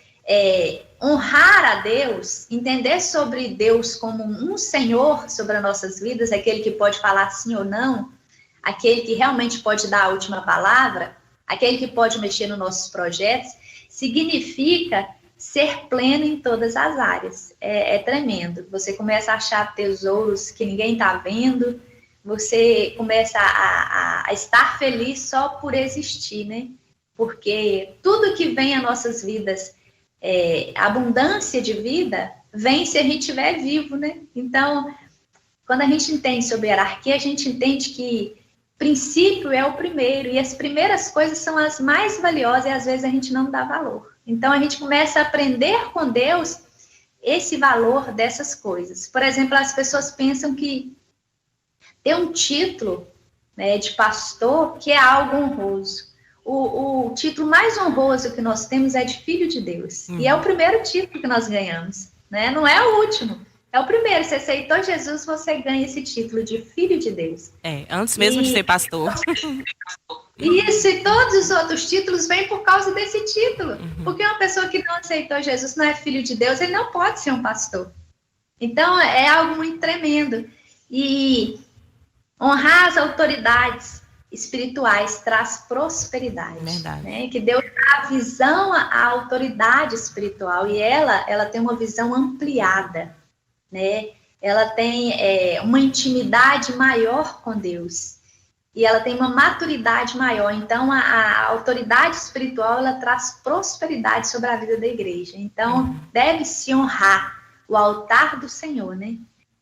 honrar a Deus, entender sobre Deus como um Senhor sobre as nossas vidas, aquele que pode falar sim ou não, aquele que realmente pode dar a última palavra, aquele que pode mexer nos nossos projetos, significa ser pleno em todas as áreas. É tremendo. Você começa a achar tesouros que ninguém está vendo, você começa a estar feliz só por existir, né? Porque tudo que vem às nossas vidas, abundância de vida, vem se a gente estiver vivo, né? Então, quando a gente entende sobre hierarquia, a gente entende que princípio é o primeiro, e as primeiras coisas são as mais valiosas, e às vezes a gente não dá valor. Então, a gente começa a aprender com Deus esse valor dessas coisas. Por exemplo, as pessoas pensam que ter um título, né, de pastor, que é algo honroso. O título mais honroso que nós temos é de filho de Deus. E é o primeiro título que nós ganhamos, né? Não é o último. É o primeiro. Você aceitou Jesus, você ganha esse título de filho de Deus. Antes mesmo de ser pastor. Isso, e todos os outros títulos vêm por causa desse título. Porque uma pessoa que não aceitou Jesus, não é filho de Deus, ele não pode ser um pastor. Então, é algo muito tremendo. E honrar as autoridades espirituais traz prosperidade. Né? Que Deus dá a visão à autoridade espiritual, e ela tem uma visão ampliada, né? Ela tem uma intimidade maior com Deus, e ela tem uma maturidade maior. Então, a autoridade espiritual, ela traz prosperidade sobre a vida da igreja. Então, deve-se honrar o altar do Senhor, né?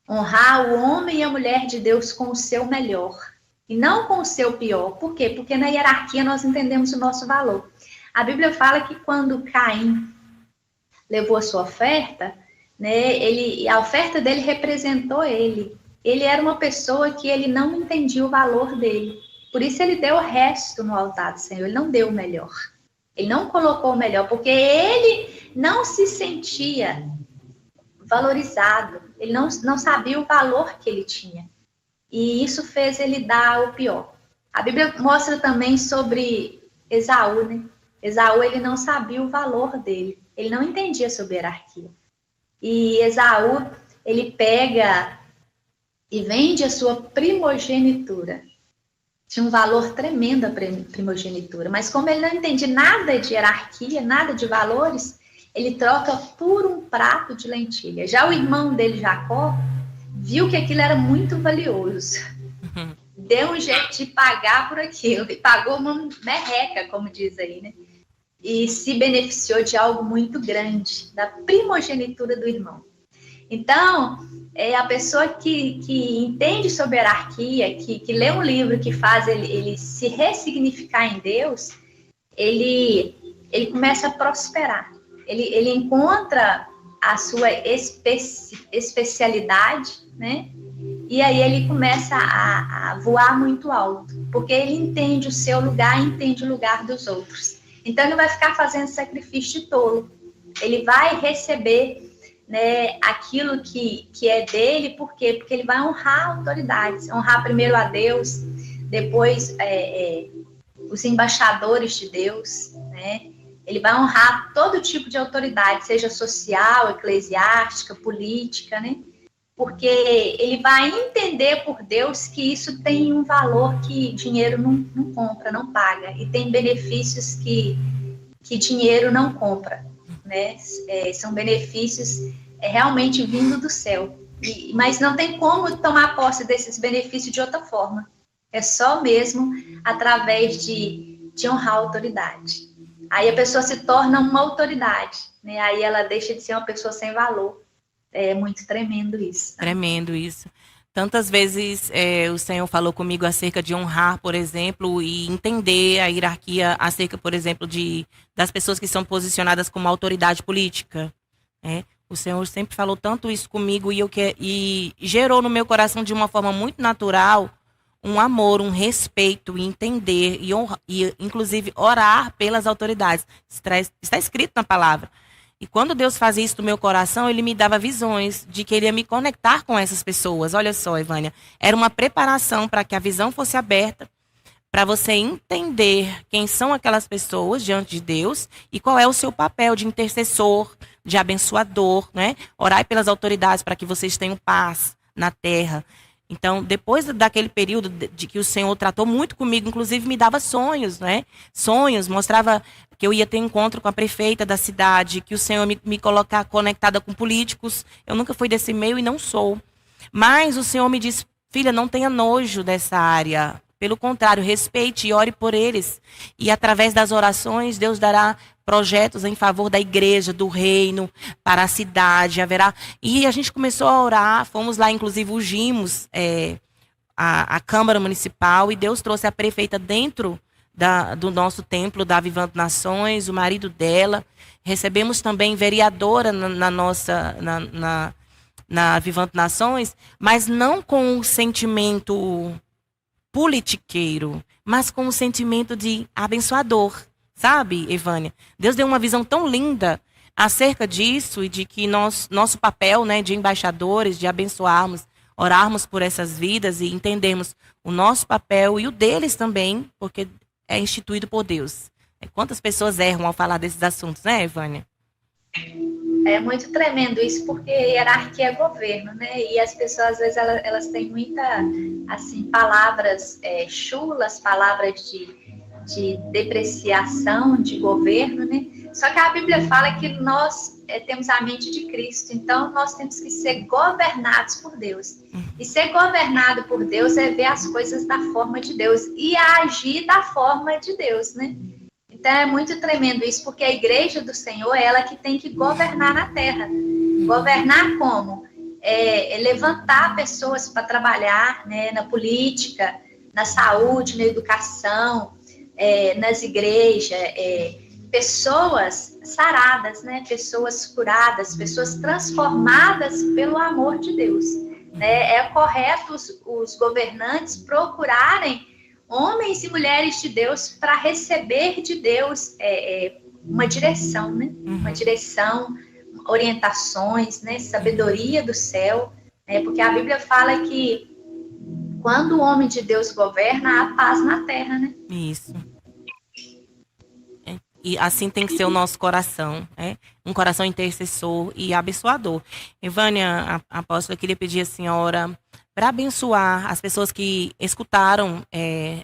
Honrar o homem e a mulher de Deus com o seu melhor, e não com o seu pior. Por quê? Porque na hierarquia nós entendemos o nosso valor. A Bíblia fala que quando Caim levou a sua oferta, né, a oferta dele representou ele. Ele era uma pessoa que ele não entendia o valor dele. Por isso ele deu o resto no altar do Senhor. Ele não deu o melhor. Ele não colocou o melhor, porque ele não se sentia valorizado. Ele não sabia o valor que ele tinha. E isso fez ele dar o pior. A Bíblia mostra também sobre Esaú, né? Esaú, ele não sabia o valor dele. Ele não entendia sobre hierarquia. E Esaú, ele pega e vende a sua primogenitura. Tinha um valor tremendo a primogenitura. Mas como ele não entendia nada de hierarquia, nada de valores, ele troca por um prato de lentilha. Já o irmão dele, Jacó, viu que aquilo era muito valioso. Deu um jeito de pagar por aquilo. E pagou uma merreca, como diz aí, né? E se beneficiou de algo muito grande, da primogenitura do irmão. Então, a pessoa que entende sobre hierarquia, que lê um livro que faz ele se ressignificar em Deus, ele começa a prosperar. Ele encontra a sua especialidade, né? E aí ele começa a voar muito alto, porque ele entende o seu lugar e entende o lugar dos outros. Então ele vai ficar fazendo sacrifício de tolo. Ele vai receber, né, aquilo que é dele, por quê? Porque ele vai honrar autoridades, honrar primeiro a Deus, depois os embaixadores de Deus, né? Ele vai honrar todo tipo de autoridade, seja social, eclesiástica, política, né? Porque ele vai entender por Deus que isso tem um valor que dinheiro não compra, não paga, e tem benefícios que dinheiro não compra, né? São benefícios realmente vindo do céu, mas não tem como tomar posse desses benefícios de outra forma, é só mesmo através de honrar a autoridade. Aí a pessoa se torna uma autoridade, né? Aí ela deixa de ser uma pessoa sem valor. É muito tremendo isso. Tá? Tremendo isso. Tantas vezes o Senhor falou comigo acerca de honrar, por exemplo, e entender a hierarquia acerca, por exemplo, das pessoas que são posicionadas como autoridade política. Né? O Senhor sempre falou tanto isso comigo e gerou no meu coração de uma forma muito natural um amor, um respeito, entender e inclusive orar pelas autoridades. Está escrito na palavra. E quando Deus fazia isso no meu coração, Ele me dava visões de que Ele ia me conectar com essas pessoas. Olha só, Evânia, era uma preparação para que a visão fosse aberta, para você entender quem são aquelas pessoas diante de Deus e qual é o seu papel de intercessor, de abençoador, né? Orai pelas autoridades para que vocês tenham paz na terra. Então, depois daquele período de que o Senhor tratou muito comigo, inclusive me dava sonhos, né? Sonhos, mostrava que eu ia ter encontro com a prefeita da cidade, que o Senhor me colocar conectada com políticos. Eu nunca fui desse meio e não sou. Mas o Senhor me disse, filha, não tenha nojo dessa área. Pelo contrário, respeite e ore por eles. E através das orações, Deus dará projetos em favor da igreja, do reino, para a cidade. Haverá. E a gente começou a orar, fomos lá, inclusive ungimos a Câmara Municipal e Deus trouxe a prefeita dentro do nosso templo, da Avivando Nações, o marido dela. Recebemos também vereadora na Avivando Nações, mas não com o sentimento politiqueiro, mas com o sentimento de abençoador. Sabe, Evânia? Deus deu uma visão tão linda acerca disso e de que nosso papel, né, de embaixadores, de abençoarmos, orarmos por essas vidas e entendermos o nosso papel e o deles também, porque é instituído por Deus. Quantas pessoas erram ao falar desses assuntos, né, Evânia? É muito tremendo isso, porque hierarquia é governo, né? E as pessoas, às vezes, elas têm muita, assim, palavras chulas, palavras de depreciação de governo, né? Só que a Bíblia fala que nós temos a mente de Cristo, então nós temos que ser governados por Deus. E ser governado por Deus é ver as coisas da forma de Deus e agir da forma de Deus, né? Então é muito tremendo isso, porque a igreja do Senhor é ela que tem que governar na terra. Governar como? Levantar pessoas para trabalhar, né, na política, na saúde, na educação, nas igrejas, pessoas saradas, né? Pessoas curadas, pessoas transformadas pelo amor de Deus. Né? É correto os governantes procurarem homens e mulheres de Deus para receber de Deus uma direção, né? Uma direção, orientações, né? Sabedoria do céu, né? Porque a Bíblia fala que quando o homem de Deus governa, há paz na terra, né? Isso. E assim tem que ser o nosso coração, né? Um coração intercessor e abençoador. Evânia, a apóstola, eu queria pedir à senhora para abençoar as pessoas que escutaram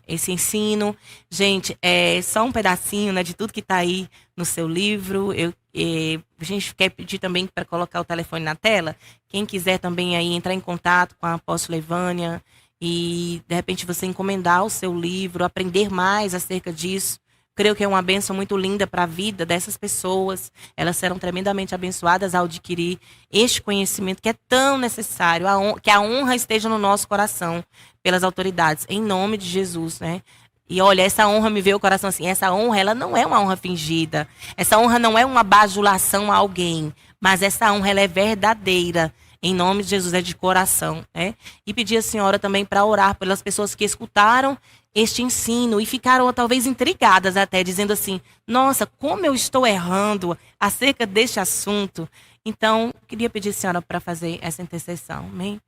esse ensino. Gente, é só um pedacinho, né, de tudo que está aí no seu livro. A gente quer pedir também para colocar o telefone na tela. Quem quiser também aí entrar em contato com a apóstola Evânia e, de repente, você encomendar o seu livro, aprender mais acerca disso. Creio que é uma bênção muito linda para a vida dessas pessoas. Elas serão tremendamente abençoadas ao adquirir este conhecimento que é tão necessário, que a honra esteja no nosso coração pelas autoridades, em nome de Jesus, né? E olha, essa honra me veio ao coração assim, essa honra, ela não é uma honra fingida. Essa honra não é uma bajulação a alguém, mas essa honra, ela é verdadeira. em nome de Jesus, é de coração, né? E pedir a senhora também para orar pelas pessoas que escutaram este ensino e ficaram talvez intrigadas até, dizendo assim, nossa, como eu estou errando acerca deste assunto. Então, queria pedir a senhora para fazer essa intercessão, amém?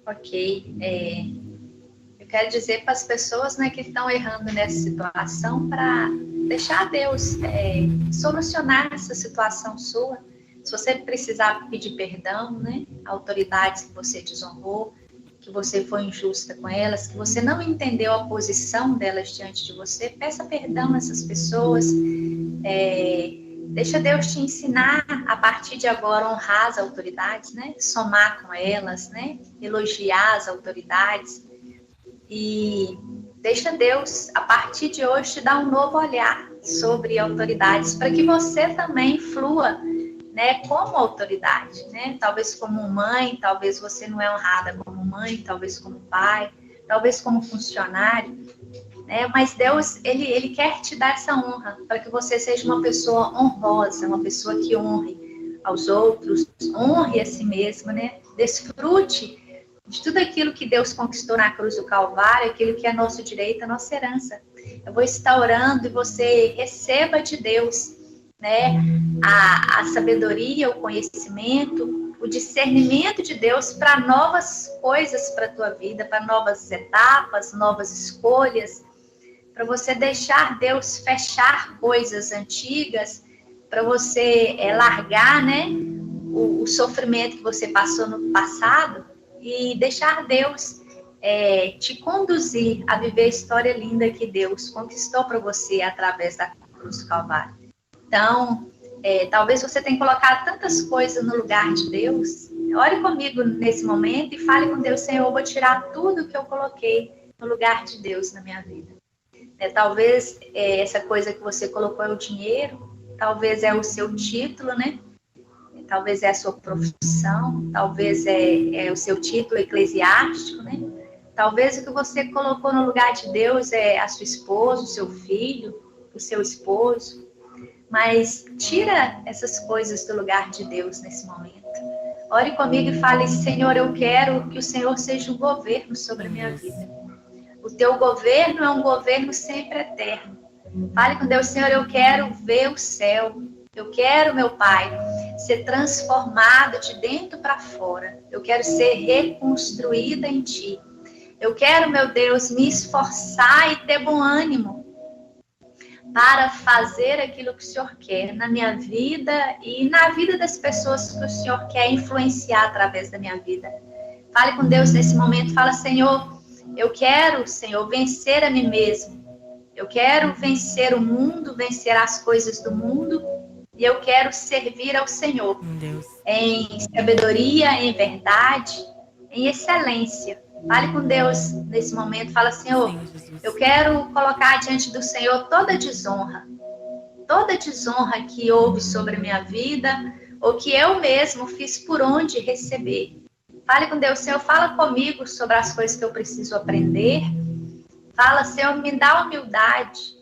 Ok. Eu quero dizer para as pessoas, né, que estão errando nessa situação, para deixar Deus solucionar essa situação sua. Se você precisar pedir perdão, né, autoridades que você desonrou, que você foi injusta com elas, que você não entendeu a posição delas diante de você, peça perdão a essas pessoas. Deixa Deus te ensinar, a partir de agora, honrar as autoridades, né? Somar com elas, né? Elogiar as autoridades. E deixa Deus, a partir de hoje, te dar um novo olhar sobre autoridades, para que você também flua, né, como autoridade, né? Talvez como mãe, talvez você não é honrada como mãe, talvez como pai, talvez como funcionário, né? Mas Deus, ele quer te dar essa honra, para que você seja uma pessoa honrosa, uma pessoa que honre aos outros, honre a si mesma, né? Desfrute de tudo aquilo que Deus conquistou na cruz do Calvário, aquilo que é nosso direito, a nossa herança. Eu vou estar orando e você receba de Deus, né, a sabedoria, o conhecimento, o discernimento de Deus para novas coisas para a tua vida, para novas etapas, novas escolhas, para você deixar Deus fechar coisas antigas, para você largar, né, o sofrimento que você passou no passado e deixar Deus te conduzir a viver a história linda que Deus conquistou para você através da cruz do Calvário. Então, talvez você tenha colocado tantas coisas no lugar de Deus. Ore comigo nesse momento e fale com Deus, Senhor, eu vou tirar tudo que eu coloquei no lugar de Deus na minha vida. Talvez essa coisa que você colocou é o dinheiro, talvez é o seu título, né? Talvez é a sua profissão, talvez é o seu título eclesiástico, né? Talvez o que você colocou no lugar de Deus é a sua esposa, o seu filho, o seu esposo. Mas tira essas coisas do lugar de Deus nesse momento. Ore comigo e fale, Senhor, eu quero que o Senhor seja o governo sobre a minha vida. O teu governo é um governo sempre eterno. Fale com Deus, Senhor, eu quero ver o céu. Eu quero, meu Pai, ser transformado de dentro para fora. Eu quero ser reconstruída em Ti. Eu quero, meu Deus, me esforçar e ter bom ânimo para fazer aquilo que o Senhor quer na minha vida e na vida das pessoas que o Senhor quer influenciar através da minha vida. Fale com Deus nesse momento, fala, Senhor, eu quero, Senhor, vencer a mim mesmo. Eu quero vencer o mundo, vencer as coisas do mundo, e eu quero servir ao Senhor em sabedoria, em verdade, em excelência. Fale com Deus nesse momento, fala, Senhor, eu quero colocar diante do Senhor toda desonra que houve sobre a minha vida, ou que eu mesmo fiz por onde receber. Fale com Deus, Senhor, fala comigo sobre as coisas que eu preciso aprender. Fala, Senhor, me dá humildade,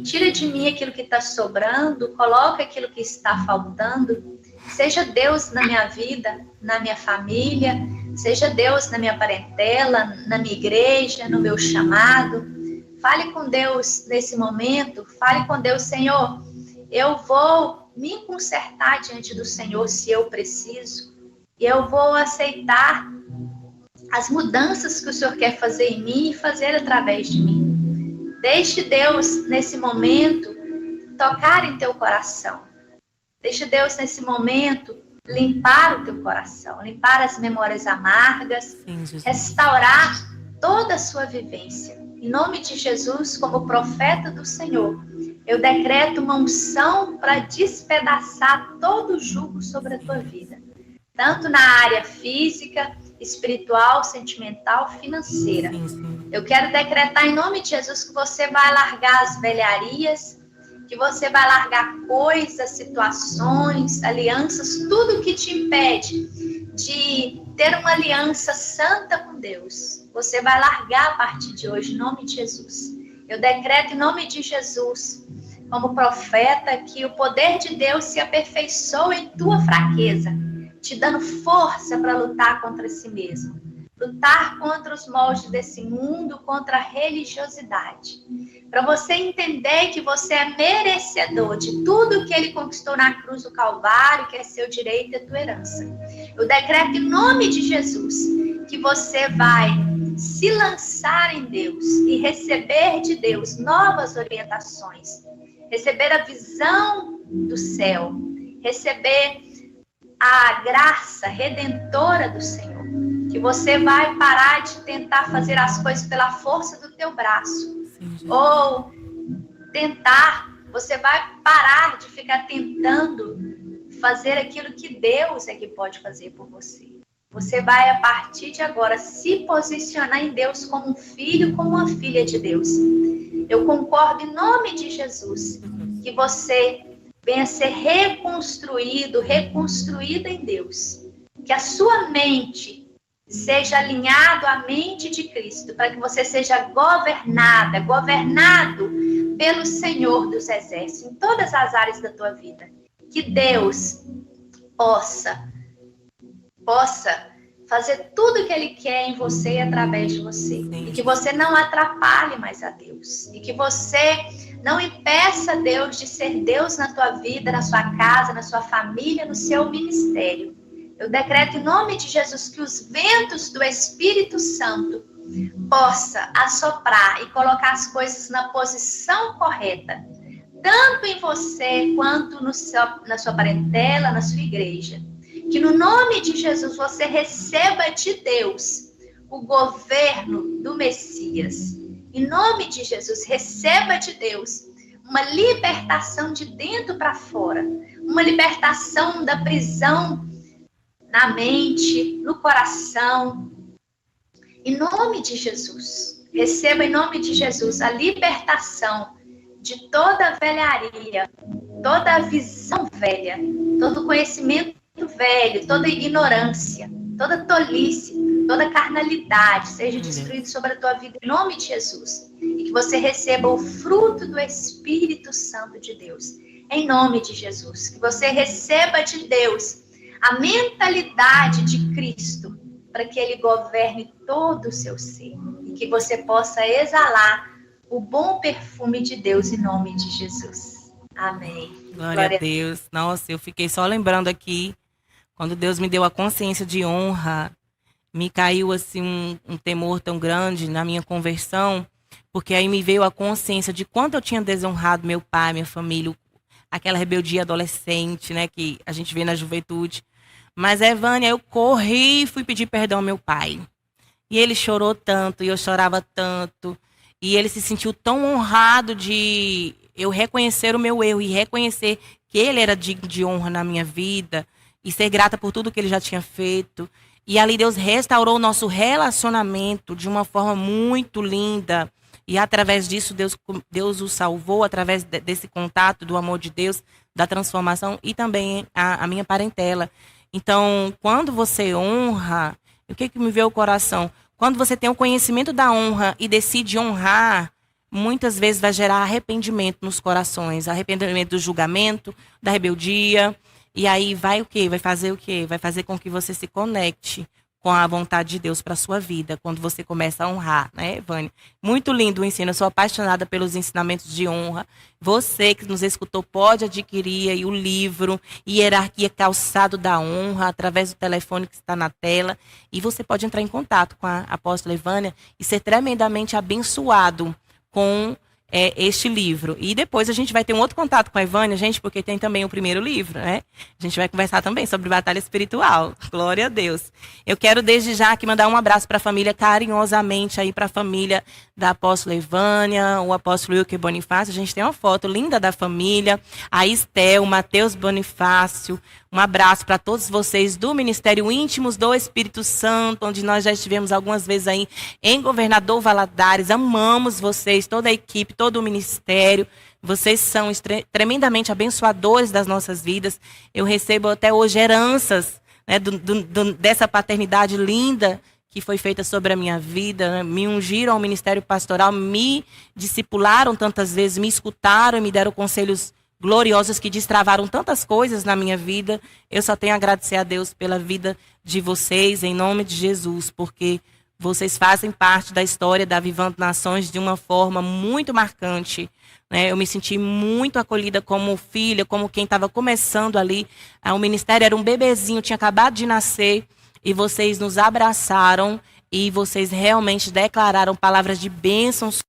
tira de mim aquilo que está sobrando, coloca aquilo que está faltando. Seja Deus na minha vida, na minha família, seja Deus na minha parentela, na minha igreja, no meu chamado. Fale com Deus nesse momento, fale com Deus, Senhor, eu vou me consertar diante do Senhor se eu preciso, e eu vou aceitar as mudanças que o Senhor quer fazer em mim e fazer através de mim. Deixe Deus, nesse momento, tocar em teu coração. Deixe Deus, nesse momento, limpar o teu coração, limpar as memórias amargas, restaurar toda a sua vivência. Em nome de Jesus, como profeta do Senhor, eu decreto uma unção para despedaçar todo o jugo sobre a tua vida. Tanto na área física, espiritual, sentimental, financeira. Eu quero decretar em nome de Jesus que você vai largar as velharias, que você vai largar coisas, situações, alianças, tudo que te impede de ter uma aliança santa com Deus. Você vai largar a partir de hoje, em nome de Jesus. Eu decreto em nome de Jesus como profeta, que o poder de Deus se aperfeiçoa em tua fraqueza, te dando força para lutar contra si mesmo. Lutar contra os moldes desse mundo, contra a religiosidade. Para você entender que você é merecedor de tudo que ele conquistou na cruz do Calvário, que é seu direito e a tua herança. Eu decreto em nome de Jesus que você vai se lançar em Deus e receber de Deus novas orientações. Receber a visão do céu. Receber a graça redentora do Senhor. Que você vai parar de tentar fazer as coisas pela força do teu braço. Sim, ou você vai parar de ficar tentando fazer aquilo que Deus é que pode fazer por você. Você vai, a partir de agora, se posicionar em Deus como um filho, como uma filha de Deus. Eu concordo em nome de Jesus, que você venha ser reconstruída em Deus. Que a sua mente seja alinhado à mente de Cristo, para que você seja governado pelo Senhor dos Exércitos, em todas as áreas da tua vida. Que Deus possa fazer tudo que Ele quer em você e através de você. E que você não atrapalhe mais a Deus. E que você não impeça a Deus de ser Deus na tua vida, na sua casa, na sua família, no seu ministério. Eu decreto em nome de Jesus que os ventos do Espírito Santo possa assoprar e colocar as coisas na posição correta, tanto em você quanto na sua parentela, na sua igreja. Que no nome de Jesus você receba de Deus o governo do Messias. Em nome de Jesus, receba de Deus uma libertação de dentro para fora, uma libertação da prisão na mente, no coração. Em nome de Jesus, receba em nome de Jesus a libertação de toda a velharia, toda a visão velha, todo conhecimento velho, toda ignorância, toda tolice, toda carnalidade seja destruído sobre a tua vida em nome de Jesus. E que você receba o fruto do Espírito Santo de Deus, em nome de Jesus. Que você receba de Deus a mentalidade de Cristo, para que Ele governe todo o seu ser. E que você possa exalar o bom perfume de Deus em nome de Jesus. Amém. Glória a Deus. Nossa, eu fiquei só lembrando aqui, quando Deus me deu a consciência de honra, me caiu assim um temor tão grande na minha conversão, porque aí me veio a consciência de quanto eu tinha desonrado meu pai, minha família, aquela rebeldia adolescente, né, que a gente vê na juventude. Mas, Evânia, eu corri e fui pedir perdão ao meu pai. E ele chorou tanto, e eu chorava tanto. E ele se sentiu tão honrado de eu reconhecer o meu erro e reconhecer que ele era digno de honra na minha vida e ser grata por tudo que ele já tinha feito. E ali Deus restaurou o nosso relacionamento de uma forma muito linda. E através disso, Deus o salvou, através desse contato, do amor de Deus, da transformação e também a minha parentela. Então, quando você honra, o que me veio ao coração? Quando você tem o conhecimento da honra e decide honrar, muitas vezes vai gerar arrependimento nos corações. Arrependimento do julgamento, da rebeldia. E aí vai o quê? Vai fazer o quê? Vai fazer com que você se conecte com a vontade de Deus para a sua vida, quando você começa a honrar, né, Vânia? Muito lindo o ensino, eu sou apaixonada pelos ensinamentos de honra. Você que nos escutou pode adquirir aí o livro Hierarquia Calçado da Honra, através do telefone que está na tela, e você pode entrar em contato com a apóstola Vânia e ser tremendamente abençoado com este livro. E depois a gente vai ter um outro contato com a Vânia, gente, porque tem também o primeiro livro, né? A gente vai conversar também sobre batalha espiritual. Glória a Deus. Eu quero desde já aqui mandar um abraço para a família, carinhosamente aí para a família da apóstola Vânia, o apóstolo Wilker Bonifácio. A gente tem uma foto linda da família, a Estel, o Mateus Bonifácio. Um abraço para todos vocês do Ministério Íntimos do Espírito Santo, onde nós já estivemos algumas vezes aí em Governador Valadares. Amamos vocês, toda a equipe, todo o ministério. Vocês são tremendamente abençoadores das nossas vidas. Eu recebo até hoje heranças, né, dessa paternidade linda que foi feita sobre a minha vida, né? Me ungiram ao ministério pastoral, me discipularam tantas vezes, me escutaram e me deram conselhos gloriosos que destravaram tantas coisas na minha vida. Eu só tenho a agradecer a Deus pela vida de vocês, em nome de Jesus, porque vocês fazem parte da história da Avivando Nações de uma forma muito marcante, né? Eu me senti muito acolhida como filha, como quem estava começando ali. O ministério era um bebezinho, tinha acabado de nascer, e vocês nos abraçaram e vocês realmente declararam palavras de bênçãos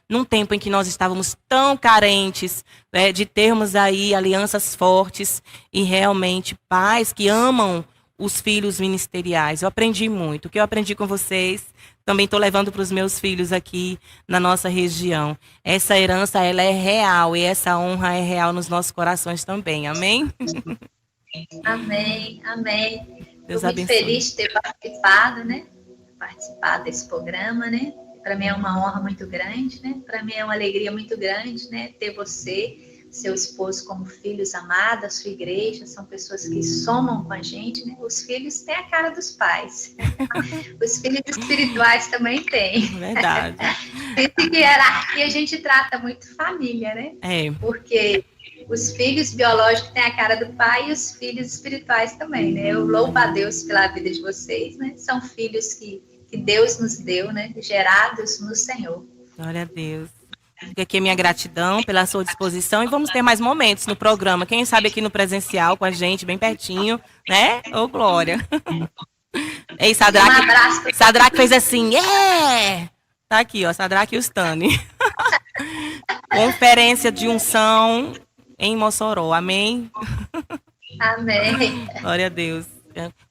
num tempo em que nós estávamos tão carentes, né, de termos aí alianças fortes e realmente pais que amam os filhos ministeriais. Eu aprendi muito. O que eu aprendi com vocês, também estou levando para os meus filhos aqui na nossa região. Essa herança, ela é real e essa honra é real nos nossos corações também. Amém? Amém, amém. Deus Estou muito abençoe. feliz de ter participado, né? Participado desse programa, né? Para mim é uma honra muito grande, né? Para mim é uma alegria muito grande, né? Ter você, seu esposo como filhos amados, a sua igreja, são pessoas que somam com a gente, né? Os filhos têm a cara dos pais. Os filhos espirituais também têm. Verdade. Disse que hierarquia a gente trata muito família, né? É. Porque os filhos biológicos têm a cara do pai e os filhos espirituais também, né? Eu louvo a Deus pela vida de vocês, né? São filhos que Deus nos deu, né? Gerados no Senhor. Glória a Deus. Fica aqui a minha gratidão pela sua disposição e vamos ter mais momentos no programa. Quem sabe aqui no presencial com a gente, bem pertinho, né? Ô, Glória. Ei, Sadraque. Um abraço. Sadraque fez assim, Tá aqui, ó, Sadraque e o Stani. Conferência de unção em Mossoró, amém? Amém. Glória a Deus.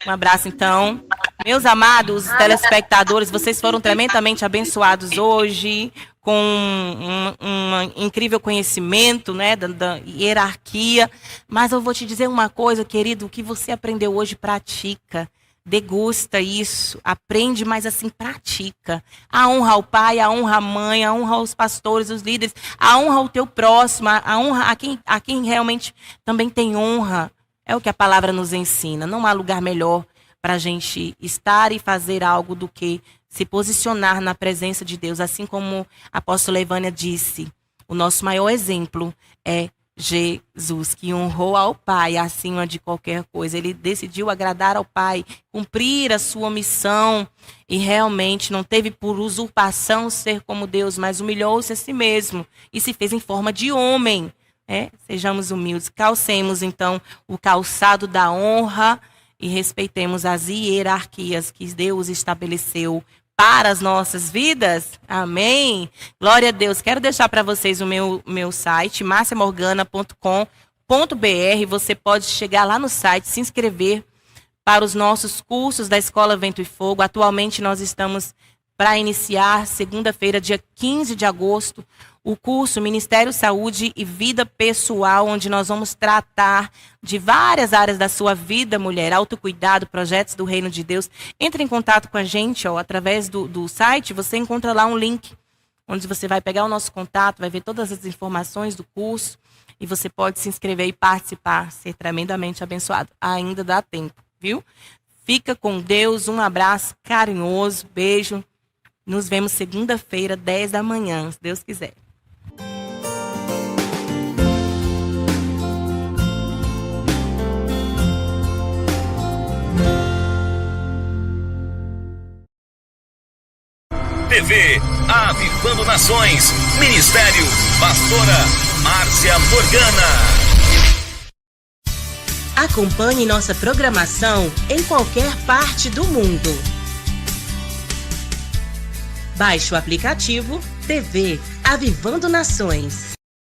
Um abraço, então. Meus amados telespectadores, vocês foram tremendamente abençoados hoje, com um incrível conhecimento, né, da hierarquia. Mas eu vou te dizer uma coisa, querido, o que você aprendeu hoje, pratica. Degusta isso, aprende, mas assim, pratica. A honra ao pai, a honra à mãe, a honra aos pastores, os líderes, a honra ao teu próximo, a honra a quem realmente também tem honra. É o que a palavra nos ensina. Não há lugar melhor para a gente estar e fazer algo do que se posicionar na presença de Deus. Assim como a apóstola Evânia disse, o nosso maior exemplo é Jesus, que honrou ao Pai acima de qualquer coisa. Ele decidiu agradar ao Pai, cumprir a sua missão e realmente não teve por usurpação ser como Deus, mas humilhou-se a si mesmo e se fez em forma de homem. Sejamos humildes, calcemos então o calçado da honra e respeitemos as hierarquias que Deus estabeleceu para as nossas vidas. Amém? Glória a Deus. Quero deixar para vocês o meu site, marciamorgana.com.br. Você pode chegar lá no site, se inscrever para os nossos cursos da Escola Vento e Fogo. Atualmente nós estamos para iniciar, segunda-feira, dia 15 de agosto, o curso Ministério, Saúde e Vida Pessoal, onde nós vamos tratar de várias áreas da sua vida, mulher, autocuidado, projetos do Reino de Deus. Entre em contato com a gente, através do site, você encontra lá um link, onde você vai pegar o nosso contato, vai ver todas as informações do curso, e você pode se inscrever e participar, ser tremendamente abençoado. Ainda dá tempo, viu? Fica com Deus, um abraço carinhoso, beijo. Nos vemos segunda-feira, 10 da manhã, se Deus quiser. TV Avivando Nações, Ministério Pastora Márcia Morgana. Acompanhe nossa programação em qualquer parte do mundo. Baixe o aplicativo TV Avivando Nações.